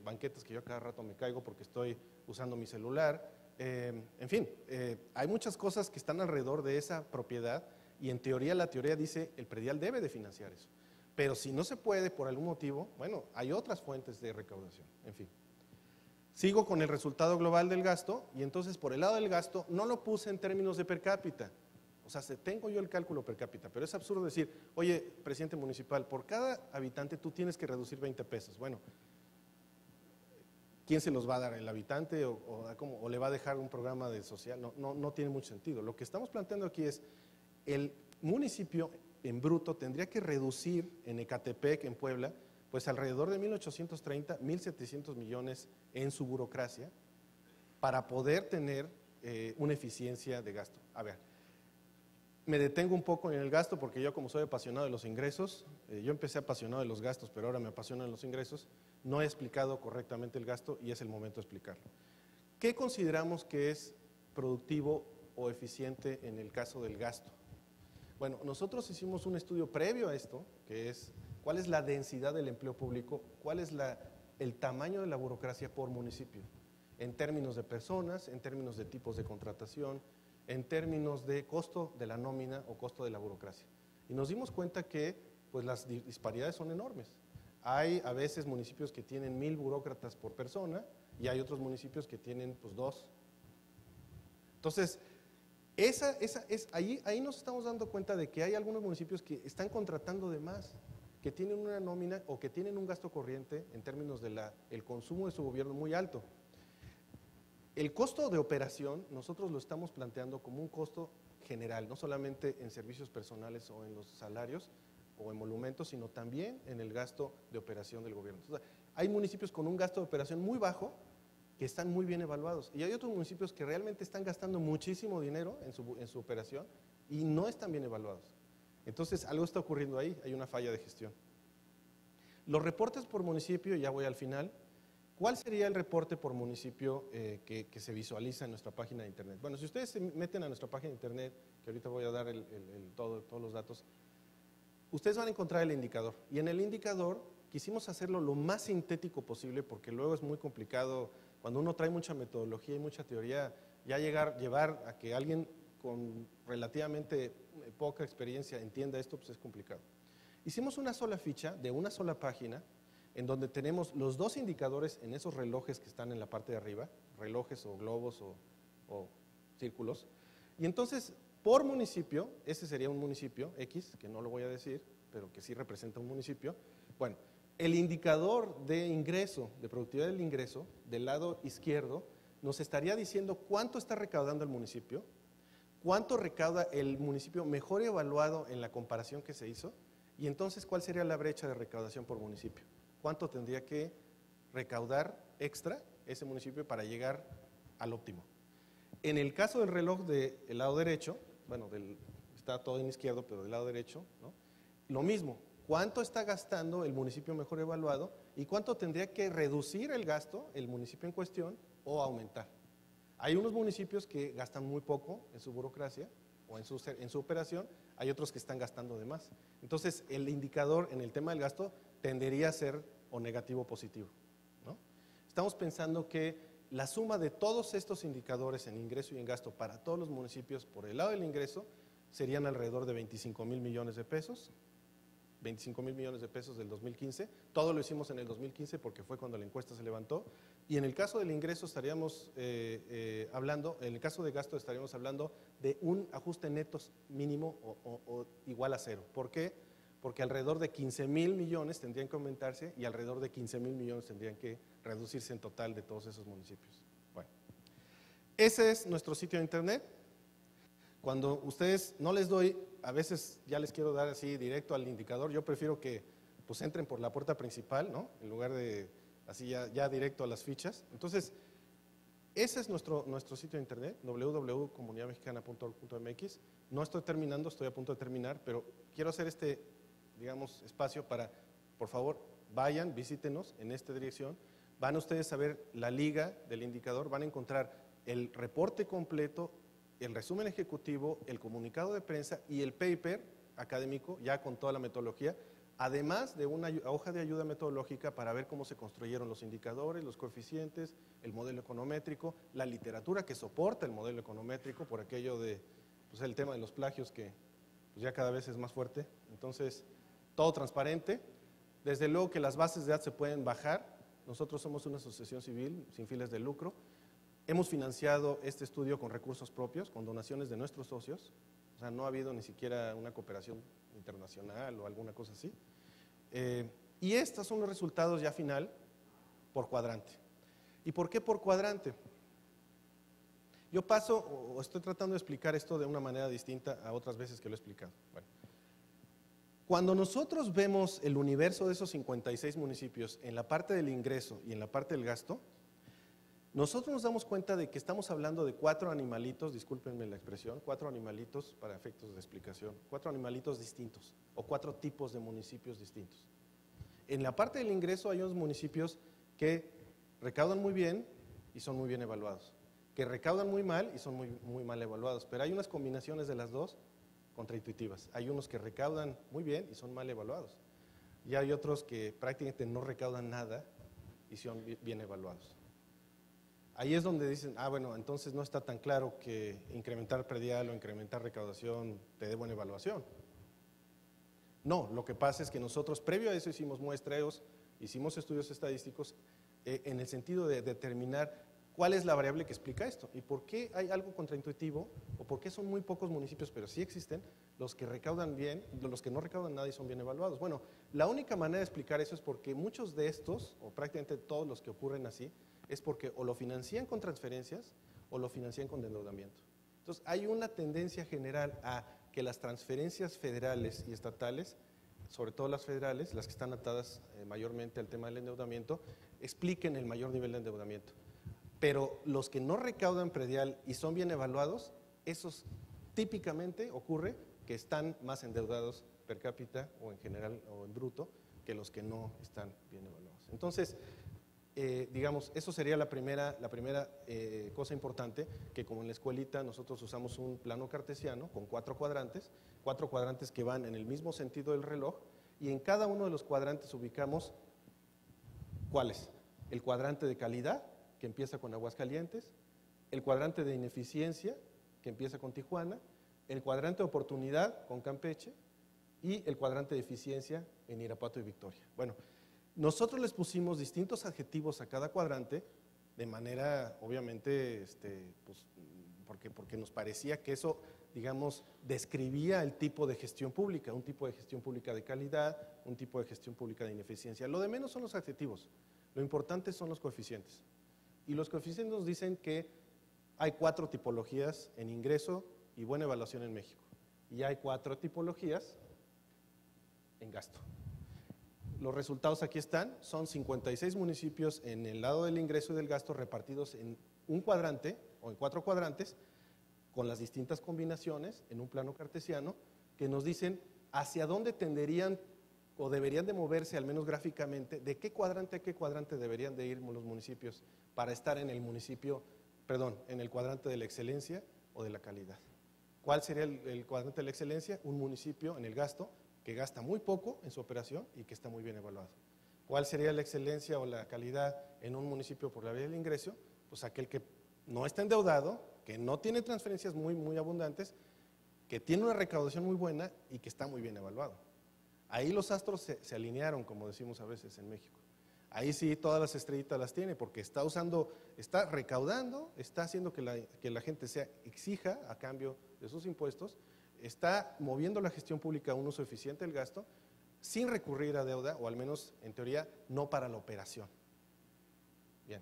banquetas que yo a cada rato me caigo porque estoy usando mi celular. En fin, hay muchas cosas que están alrededor de esa propiedad y en teoría, la teoría dice el predial debe de financiar eso. Pero si no se puede por algún motivo, bueno, hay otras fuentes de recaudación, en fin. Sigo con el resultado global del gasto y entonces por el lado del gasto no lo puse en términos de per cápita. O sea, tengo yo el cálculo per cápita, pero es absurdo decir, oye, presidente municipal, por cada habitante tú tienes que reducir 20 pesos. Bueno, ¿quién se los va a dar? ¿El habitante o le va a dejar un programa de social? No tiene mucho sentido. Lo que estamos planteando aquí es, el municipio en bruto tendría que reducir en Ecatepec, en Puebla, pues alrededor de 1.830, 1.700 millones en su burocracia para poder tener una eficiencia de gasto. A ver, me detengo un poco en el gasto porque yo, como soy apasionado de los ingresos, yo empecé apasionado de los gastos, pero ahora me apasionan los ingresos, no he explicado correctamente el gasto y es el momento de explicarlo. ¿Qué consideramos que es productivo o eficiente en el caso del gasto? Bueno, nosotros hicimos un estudio previo a esto, que es cuál es la densidad del empleo público, cuál es el tamaño de la burocracia por municipio, en términos de personas, en términos de tipos de contratación, en términos de costo de la nómina o costo de la burocracia. Y nos dimos cuenta que pues, las disparidades son enormes. Hay a veces municipios que tienen 1,000 burócratas por persona y hay otros municipios que tienen pues 2. Entonces, ahí nos estamos dando cuenta de que hay algunos municipios que están contratando de más, que tienen una nómina o que tienen un gasto corriente en términos del consumo de su gobierno muy alto. El costo de operación nosotros lo estamos planteando como un costo general, no solamente en servicios personales o en los salarios o en monumentos, sino también en el gasto de operación del gobierno. Entonces, hay municipios con un gasto de operación muy bajo que están muy bien evaluados y hay otros municipios que realmente están gastando muchísimo dinero en su operación y no están bien evaluados. Entonces, algo está ocurriendo ahí, hay una falla de gestión. Los reportes por municipio, ya voy al final. ¿Cuál sería el reporte por municipio que se visualiza en nuestra página de internet? Bueno, si ustedes se meten a nuestra página de internet, que ahorita voy a dar todos los datos, ustedes van a encontrar el indicador. Y en el indicador quisimos hacerlo lo más sintético posible porque luego es muy complicado, cuando uno trae mucha metodología y mucha teoría, ya llevar a que alguien con relativamente poca experiencia entienda esto, pues es complicado. Hicimos una sola ficha de una sola página en donde tenemos los dos indicadores en esos relojes que están en la parte de arriba, relojes o globos o círculos. Y entonces, por municipio, ese sería un municipio X, que no lo voy a decir, pero que sí representa un municipio. Bueno, el indicador de ingreso, de productividad del ingreso, del lado izquierdo, nos estaría diciendo cuánto está recaudando el municipio, cuánto recauda el municipio mejor evaluado en la comparación que se hizo, y entonces cuál sería la brecha de recaudación por municipio. ¿Cuánto tendría que recaudar extra ese municipio para llegar al óptimo? En el caso del reloj del lado derecho, bueno, está todo en izquierdo, pero del lado derecho, ¿no? Lo mismo, ¿cuánto está gastando el municipio mejor evaluado y cuánto tendría que reducir el gasto el municipio en cuestión o aumentar? Hay unos municipios que gastan muy poco en su burocracia o en su operación, hay otros que están gastando de más. Entonces, el indicador en el tema del gasto tendería a ser o negativo o positivo, ¿no? Estamos pensando que la suma de todos estos indicadores en ingreso y en gasto para todos los municipios por el lado del ingreso serían alrededor de 25,000 millones de pesos, 25,000 millones de pesos del 2015. Todo lo hicimos en el 2015 porque fue cuando la encuesta se levantó. Y en el caso del ingreso estaríamos hablando, en el caso de gasto estaríamos hablando de un ajuste neto mínimo o igual a cero. ¿Por qué? Porque alrededor de 15,000 millones tendrían que aumentarse y alrededor de 15,000 millones tendrían que reducirse en total de todos esos municipios. Bueno, ese es nuestro sitio de internet. Cuando ustedes no les doy, a veces ya les quiero dar así directo al indicador, yo prefiero que pues entren por la puerta principal, ¿no? En lugar de así ya directo a las fichas. Entonces, ese es nuestro sitio de internet, www.comunidadmexicana.org.mx. No estoy terminando, estoy a punto de terminar, pero quiero hacer digamos, espacio para, por favor, vayan, visítenos en esta dirección. Van ustedes a ver la liga del indicador, van a encontrar el reporte completo, el resumen ejecutivo, el comunicado de prensa y el paper académico, ya con toda la metodología. además de una hoja de ayuda metodológica para ver cómo se construyeron los indicadores, los coeficientes, el modelo econométrico, la literatura que soporta el modelo econométrico, por aquello de pues, el tema de los plagios que pues, ya cada vez es más fuerte. Entonces, todo transparente. Desde luego que las bases de datos se pueden bajar. Nosotros somos una asociación civil sin fines de lucro. Hemos financiado este estudio con recursos propios, con donaciones de nuestros socios. O sea, no ha habido ni siquiera una cooperación internacional o alguna cosa así. Y estos son los resultados ya final por cuadrante. ¿Y por qué por cuadrante? Yo paso, o estoy tratando de explicar esto de una manera distinta a otras veces que lo he explicado. Bueno, cuando nosotros vemos el universo de esos 56 municipios en la parte del ingreso y en la parte del gasto, nosotros nos damos cuenta de que estamos hablando de 4 animalitos, discúlpenme la expresión, 4 animalitos para efectos de explicación, 4 animalitos distintos o 4 tipos de municipios distintos. En la parte del ingreso hay unos municipios que recaudan muy bien y son muy bien evaluados, que recaudan muy mal y son muy mal evaluados, pero hay unas combinaciones de las dos contraintuitivas. Hay unos que recaudan muy bien y son mal evaluados, y hay otros que prácticamente no recaudan nada y son bien evaluados. Ahí es donde dicen, bueno, entonces no está tan claro que incrementar predial o incrementar recaudación te dé buena evaluación. No, lo que pasa es que nosotros previo a eso hicimos muestreos, hicimos estudios estadísticos en el sentido de determinar cuál es la variable que explica esto y por qué hay algo contraintuitivo o por qué son muy pocos municipios, pero sí existen los que recaudan bien, los que no recaudan nada y son bien evaluados. Bueno, la única manera de explicar eso es porque muchos de estos, o prácticamente todos los que ocurren así, es porque o lo financian con transferencias o lo financian con endeudamiento. Entonces, hay una tendencia general a que las transferencias federales y estatales, sobre todo las federales, las que están atadas mayormente al tema del endeudamiento, expliquen el mayor nivel de endeudamiento. Pero los que no recaudan predial y son bien evaluados, esos típicamente ocurre que están más endeudados per cápita o en general o en bruto que los que no están bien evaluados. Entonces, digamos, eso sería la primera cosa importante, que como en la escuelita nosotros usamos un plano cartesiano con 4 cuadrantes que van en el mismo sentido del reloj, y en cada uno de los cuadrantes ubicamos, ¿cuáles? El cuadrante de calidad, que empieza con Aguascalientes, el cuadrante de ineficiencia, que empieza con Tijuana, el cuadrante de oportunidad con Campeche y el cuadrante de eficiencia en Irapuato y Victoria. Bueno, nosotros les pusimos distintos adjetivos a cada cuadrante de manera, obviamente, pues, porque nos parecía que eso, digamos, describía el tipo de gestión pública, un tipo de gestión pública de calidad, un tipo de gestión pública de ineficiencia. Lo de menos son los adjetivos, lo importante son los coeficientes. Y los coeficientes nos dicen que hay 4 tipologías en ingreso y buena evaluación en México. Y hay 4 tipologías en gasto. Los resultados aquí están, son 56 municipios en el lado del ingreso y del gasto repartidos en un cuadrante o en 4 cuadrantes con las distintas combinaciones en un plano cartesiano que nos dicen hacia dónde tenderían o deberían de moverse, al menos gráficamente, de qué cuadrante a qué cuadrante deberían de ir los municipios para estar en el en el cuadrante de la excelencia o de la calidad. ¿Cuál sería el cuadrante de la excelencia? Un municipio en el gasto que gasta muy poco en su operación y que está muy bien evaluado. ¿Cuál sería la excelencia o la calidad en un municipio por la vía del ingreso? Pues aquel que no está endeudado, que no tiene transferencias muy abundantes, que tiene una recaudación muy buena y que está muy bien evaluado. Ahí los astros se alinearon, como decimos a veces en México. Ahí sí todas las estrellitas las tiene porque está recaudando, está haciendo que la gente se exija a cambio de sus impuestos, está moviendo la gestión pública a un uso eficiente del gasto sin recurrir a deuda, o al menos en teoría no para la operación. Bien.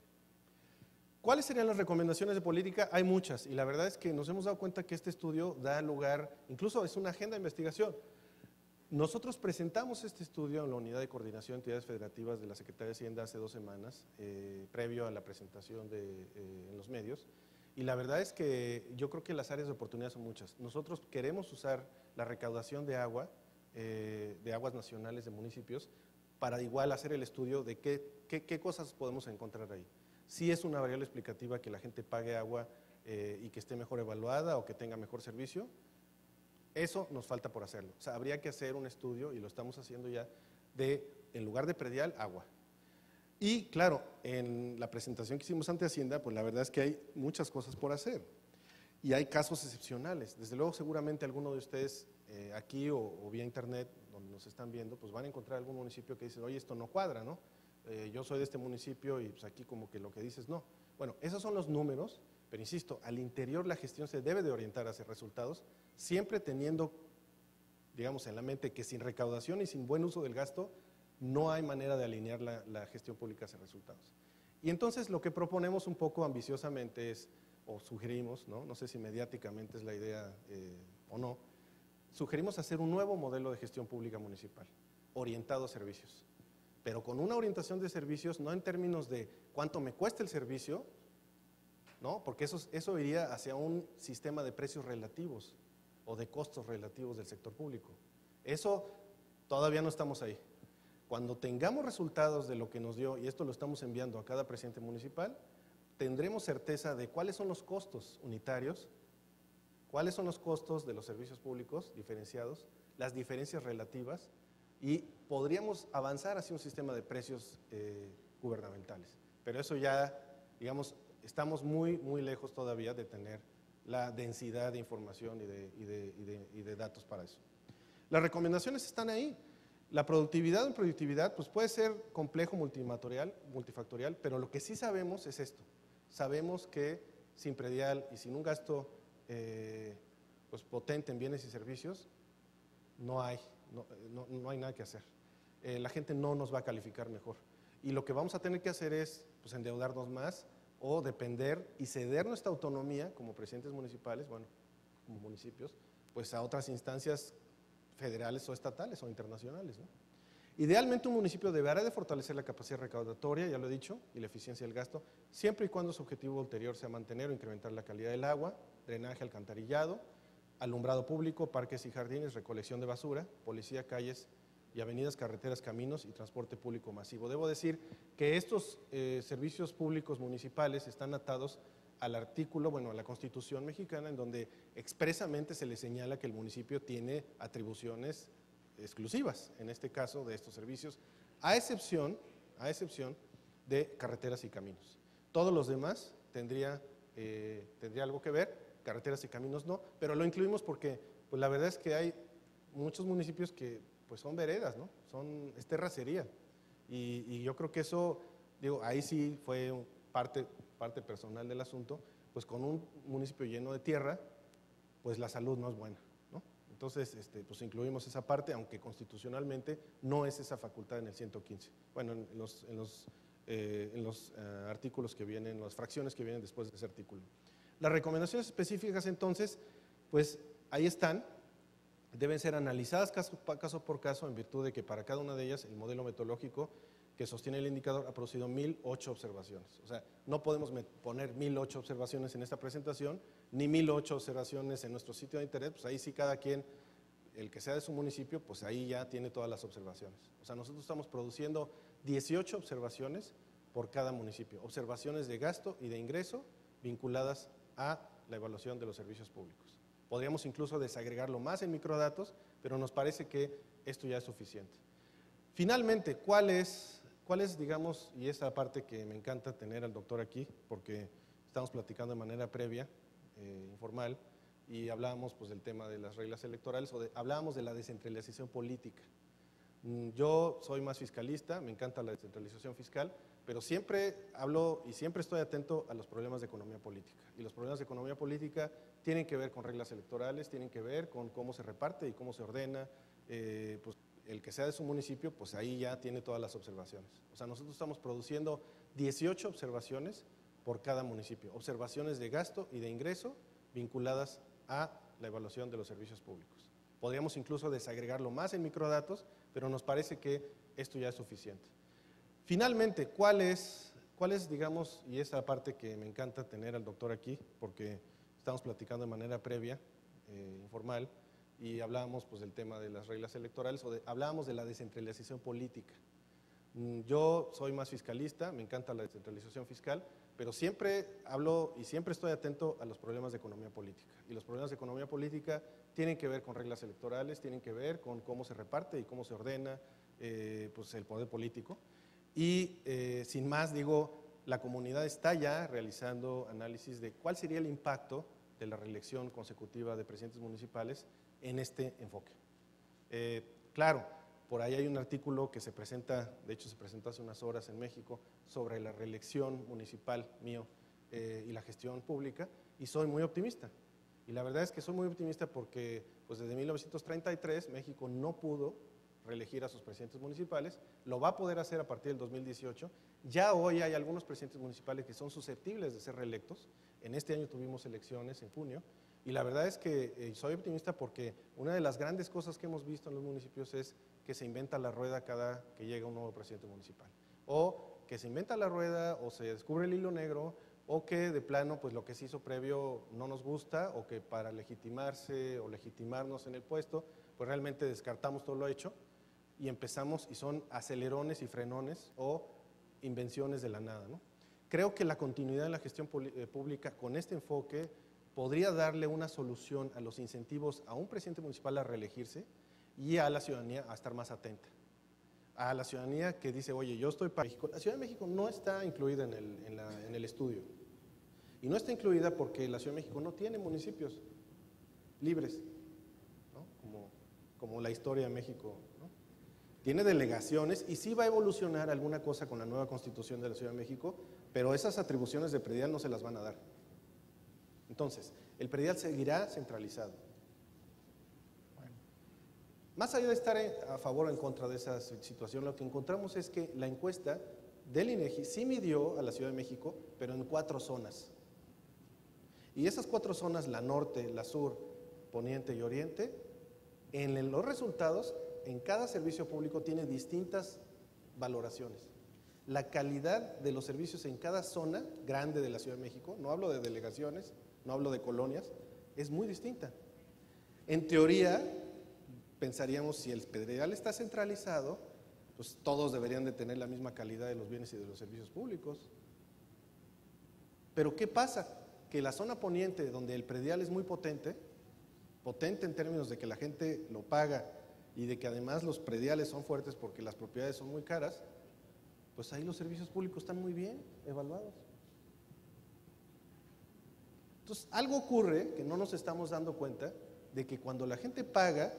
¿Cuáles serían las recomendaciones de política? Hay muchas, y la verdad es que nos hemos dado cuenta que este estudio da lugar, incluso es una agenda de investigación. Nosotros presentamos este estudio en la Unidad de Coordinación de Entidades Federativas de la Secretaría de Hacienda hace 2 semanas, previo a la presentación en los medios, y la verdad es que yo creo que las áreas de oportunidad son muchas. Nosotros queremos usar la recaudación de agua, de aguas nacionales de municipios, para igual hacer el estudio de qué cosas podemos encontrar ahí. Si es una variable explicativa que la gente pague agua y que esté mejor evaluada o que tenga mejor servicio, Eso nos falta por hacerlo. O sea, habría que hacer un estudio, y lo estamos haciendo ya, de, en lugar de predial, agua. Y claro, en la presentación que hicimos ante Hacienda, pues la verdad es que hay muchas cosas por hacer. Y hay casos excepcionales. Desde luego, seguramente alguno de ustedes aquí o vía internet, donde nos están viendo, pues van a encontrar algún municipio que dice, oye, esto no cuadra, ¿no? Yo soy de este municipio y pues aquí como que lo que dices no. Bueno, esos son los números, pero insisto, al interior la gestión se debe de orientar hacia resultados, siempre teniendo, digamos, en la mente que sin recaudación y sin buen uso del gasto, no hay manera de alinear la gestión pública hacia resultados. Y entonces lo que proponemos un poco ambiciosamente es, o sugerimos, no sé si mediáticamente es la idea o no, sugerimos hacer un nuevo modelo de gestión pública municipal, orientado a servicios, pero con una orientación de servicios no en términos de cuánto me cuesta el servicio, ¿no? Porque eso iría hacia un sistema de precios relativos o de costos relativos del sector público. Eso todavía no estamos ahí. Cuando tengamos resultados de lo que nos dio, y esto lo estamos enviando a cada presidente municipal, tendremos certeza de cuáles son los costos unitarios, cuáles son los costos de los servicios públicos diferenciados, las diferencias relativas, y podríamos avanzar hacia un sistema de precios gubernamentales. Pero eso ya, digamos, estamos muy, muy lejos todavía de tener la densidad de información y de datos para eso. Las recomendaciones están ahí. La productividad en productividad pues puede ser complejo, multifactorial, pero lo que sí sabemos es esto. Sabemos que sin predial y sin un gasto pues potente en bienes y servicios, no hay nada que hacer. La gente no nos va a calificar mejor. Y lo que vamos a tener que hacer es pues, endeudarnos más o depender y ceder nuestra autonomía como presidentes municipales, bueno, como municipios, pues a otras instancias federales o estatales o internacionales, ¿no? Idealmente un municipio deberá de fortalecer la capacidad recaudatoria, ya lo he dicho, y la eficiencia del gasto, siempre y cuando su objetivo ulterior sea mantener o incrementar la calidad del agua, drenaje, alcantarillado, alumbrado público, parques y jardines, recolección de basura, policía, calles y avenidas, carreteras, caminos y transporte público masivo. Debo decir que estos servicios públicos municipales están atados al artículo, bueno, a la Constitución mexicana, en donde expresamente se le señala que el municipio tiene atribuciones exclusivas, en este caso de estos servicios, a excepción de carreteras y caminos. Todos los demás tendría algo que ver, carreteras y caminos no, pero lo incluimos porque pues la verdad es que hay muchos municipios que pues son veredas, ¿no? Es terracería, y yo creo que eso, digo, ahí sí fue parte personal del asunto, pues con un municipio lleno de tierra, pues la salud no es buena, ¿no? Entonces, pues incluimos esa parte, aunque constitucionalmente no es esa facultad en el 115. Bueno, en los artículos que vienen, las fracciones que vienen después de ese artículo. Las recomendaciones específicas, entonces, pues ahí están, deben ser analizadas caso por caso, en virtud de que para cada una de ellas el modelo metodológico que sostiene el indicador ha producido 1008 observaciones. O sea, no podemos poner 1008 observaciones en esta presentación, ni 1008 observaciones en nuestro sitio de internet, pues ahí sí cada quien, el que sea de su municipio, pues ahí ya tiene todas las observaciones. O sea, nosotros estamos produciendo 18 observaciones por cada municipio, observaciones de gasto y de ingreso vinculadas a la evaluación de los servicios públicos. Podríamos incluso desagregarlo más en microdatos, pero nos parece que esto ya es suficiente. Finalmente, ¿cuál es, digamos, y esa parte que me encanta tener al doctor aquí, porque estamos platicando de manera previa, informal, y hablábamos pues, del tema de las reglas electorales, hablábamos de la descentralización política. Yo soy más fiscalista, me encanta la descentralización fiscal, pero siempre hablo y siempre estoy atento a los problemas de economía política. Y los problemas de economía política tienen que ver con reglas electorales, tienen que ver con cómo se reparte y cómo se ordena, pues, el que sea de su municipio, pues ahí ya tiene todas las observaciones. O sea, nosotros estamos produciendo 18 observaciones por cada municipio, observaciones de gasto y de ingreso vinculadas a la evaluación de los servicios públicos. Podríamos incluso desagregarlo más en microdatos, pero nos parece que esto ya es suficiente. Finalmente, ¿cuál es, digamos, y esa parte que me encanta tener al doctor aquí, porque estamos platicando de manera previa, informal, y hablábamos pues, del tema de las reglas electorales, hablábamos de la descentralización política. Yo soy más fiscalista, me encanta la descentralización fiscal, pero siempre hablo y siempre estoy atento a los problemas de economía política. Y los problemas de economía política tienen que ver con reglas electorales, tienen que ver con cómo se reparte y cómo se ordena pues el poder político. Y sin más, digo, la comunidad está ya realizando análisis de cuál sería el impacto de la reelección consecutiva de presidentes municipales en este enfoque. Claro, por ahí hay un artículo que se presenta, de hecho se presentó hace unas horas en México, sobre la reelección municipal mío y la gestión pública, y soy muy optimista. Y la verdad es que soy muy optimista porque pues desde 1933 México no pudo reelegir a sus presidentes municipales, lo va a poder hacer a partir del 2018. Ya hoy hay algunos presidentes municipales que son susceptibles de ser reelectos. En este año tuvimos elecciones en junio, y la verdad es que soy optimista porque una de las grandes cosas que hemos visto en los municipios es que se inventa la rueda cada que llega un nuevo presidente municipal. O que se inventa la rueda, o se descubre el hilo negro, o que de plano pues lo que se hizo previo no nos gusta, o que para legitimarse o legitimarnos en el puesto, pues realmente descartamos todo lo hecho y empezamos, y son acelerones y frenones o invenciones de la nada, ¿no? Creo que la continuidad de la gestión pública con este enfoque podría darle una solución a los incentivos a un presidente municipal a reelegirse y a la ciudadanía a estar más atenta. A la ciudadanía que dice, oye, yo estoy para México. La Ciudad de México no está incluida en el estudio. Y no está incluida porque la Ciudad de México no tiene municipios libres, ¿no? Como la historia de México, ¿no? Tiene delegaciones y sí va a evolucionar alguna cosa con la nueva Constitución de la Ciudad de México, pero esas atribuciones de predial no se las van a dar. Entonces, el predial seguirá centralizado. Bueno, más allá de estar a favor o en contra de esa situación, lo que encontramos es que la encuesta del INEGI sí midió a la Ciudad de México, pero en 4 zonas. Y esas 4 zonas, la norte, la sur, poniente y oriente, en los resultados, en cada servicio público tiene distintas valoraciones. La calidad de los servicios en cada zona grande de la Ciudad de México, no hablo de delegaciones, no hablo de colonias, es muy distinta. En teoría, pensaríamos, si el predial está centralizado, pues todos deberían de tener la misma calidad de los bienes y de los servicios públicos. Pero ¿qué pasa? Que la zona poniente, donde el predial es muy potente en términos de que la gente lo paga y de que además los prediales son fuertes porque las propiedades son muy caras, pues ahí los servicios públicos están muy bien evaluados. Entonces, algo ocurre que no nos estamos dando cuenta de que cuando la gente paga,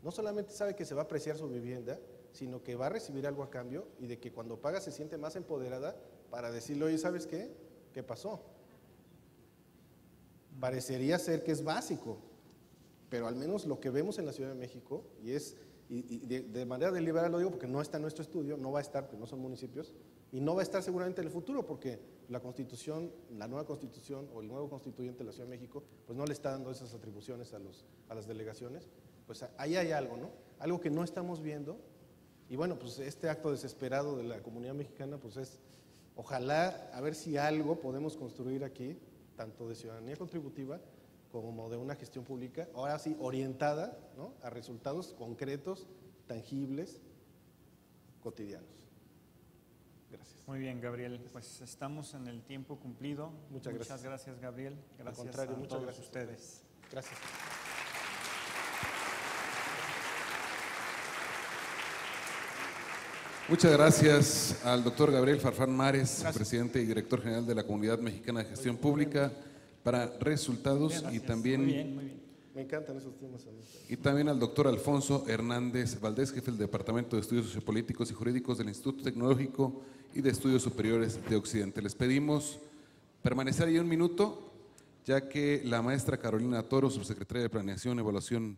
no solamente sabe que se va a apreciar su vivienda, sino que va a recibir algo a cambio, y de que cuando paga se siente más empoderada para decirle, oye, ¿sabes qué? ¿Qué pasó? Parecería ser que es básico, pero al menos lo que vemos en la Ciudad de México, y de manera deliberada lo digo porque no está en nuestro estudio, no va a estar porque no son municipios, y no va a estar seguramente en el futuro porque la Constitución, la nueva Constitución o el nuevo constituyente de la Ciudad de México, pues no le está dando esas atribuciones a las delegaciones. Pues ahí hay algo, ¿no? Algo que no estamos viendo, y bueno, pues este acto desesperado de la comunidad mexicana, pues es, ojalá, a ver si algo podemos construir aquí, tanto de ciudadanía contributiva como de una gestión pública, ahora sí orientada, ¿no?, a resultados concretos, tangibles, cotidianos. Gracias. Muy bien, Gabriel, pues estamos en el tiempo cumplido. Muchas gracias, Gabriel. Gracias Al contrario, a muchas todos gracias ustedes. Gracias. Muchas gracias al doctor Gabriel Farfán Mares, Gracias. presidente y director general de la Comunidad Mexicana de Gestión Pública, para resultados. Bien, y gracias. también, muy bien. Me encantan esos temas a mí. y también al doctor Alfonso Hernández Valdés, jefe del Departamento de Estudios Sociopolíticos y Jurídicos del Instituto Tecnológico y de Estudios Superiores de Occidente. Les pedimos permanecer ahí un minuto, ya que la maestra Carolina Toro, subsecretaria de Planeación y Evaluación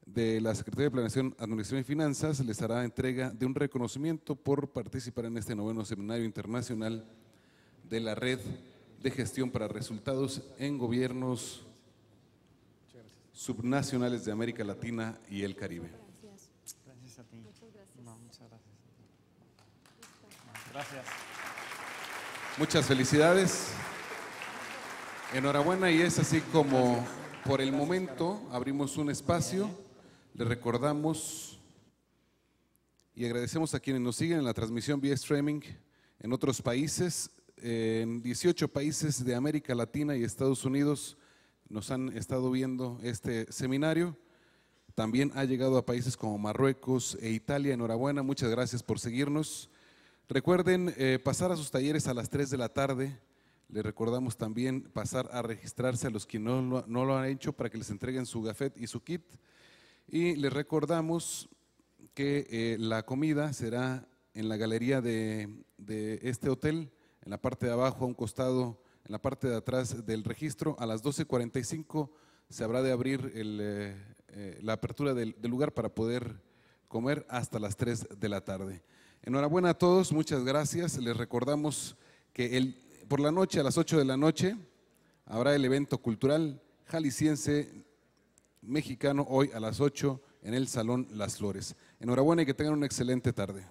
de la Secretaría de Planeación, Administración y Finanzas, les hará entrega de un reconocimiento por participar en este 9º Seminario Internacional de la Red de Gestión para Resultados en Gobiernos Subnacionales de América Latina y el Caribe. Gracias a ti. Muchas gracias. No, muchas gracias. Gracias. Muchas felicidades. Enhorabuena, y es así como por el momento abrimos un espacio. Les recordamos y agradecemos a quienes nos siguen en la transmisión vía streaming en otros países. En 18 países de América Latina y Estados Unidos nos han estado viendo este seminario. También ha llegado a países como Marruecos e Italia. Enhorabuena, muchas gracias por seguirnos. Recuerden pasar a sus talleres a las 3 de la tarde. Les recordamos también pasar a registrarse a los que no lo han hecho para que les entreguen su gafet y su kit. Y les recordamos que la comida será en la galería de este hotel, en la parte de abajo, a un costado, en la parte de atrás del registro. A las 12:45 se habrá de abrir la apertura del lugar para poder comer hasta las 3 de la tarde. Enhorabuena a todos, muchas gracias. Les recordamos que por la noche, a las 8 de la noche, habrá el evento cultural jalisciense mexicano, hoy a las 8 en el Salón Las Flores. Enhorabuena y que tengan una excelente tarde.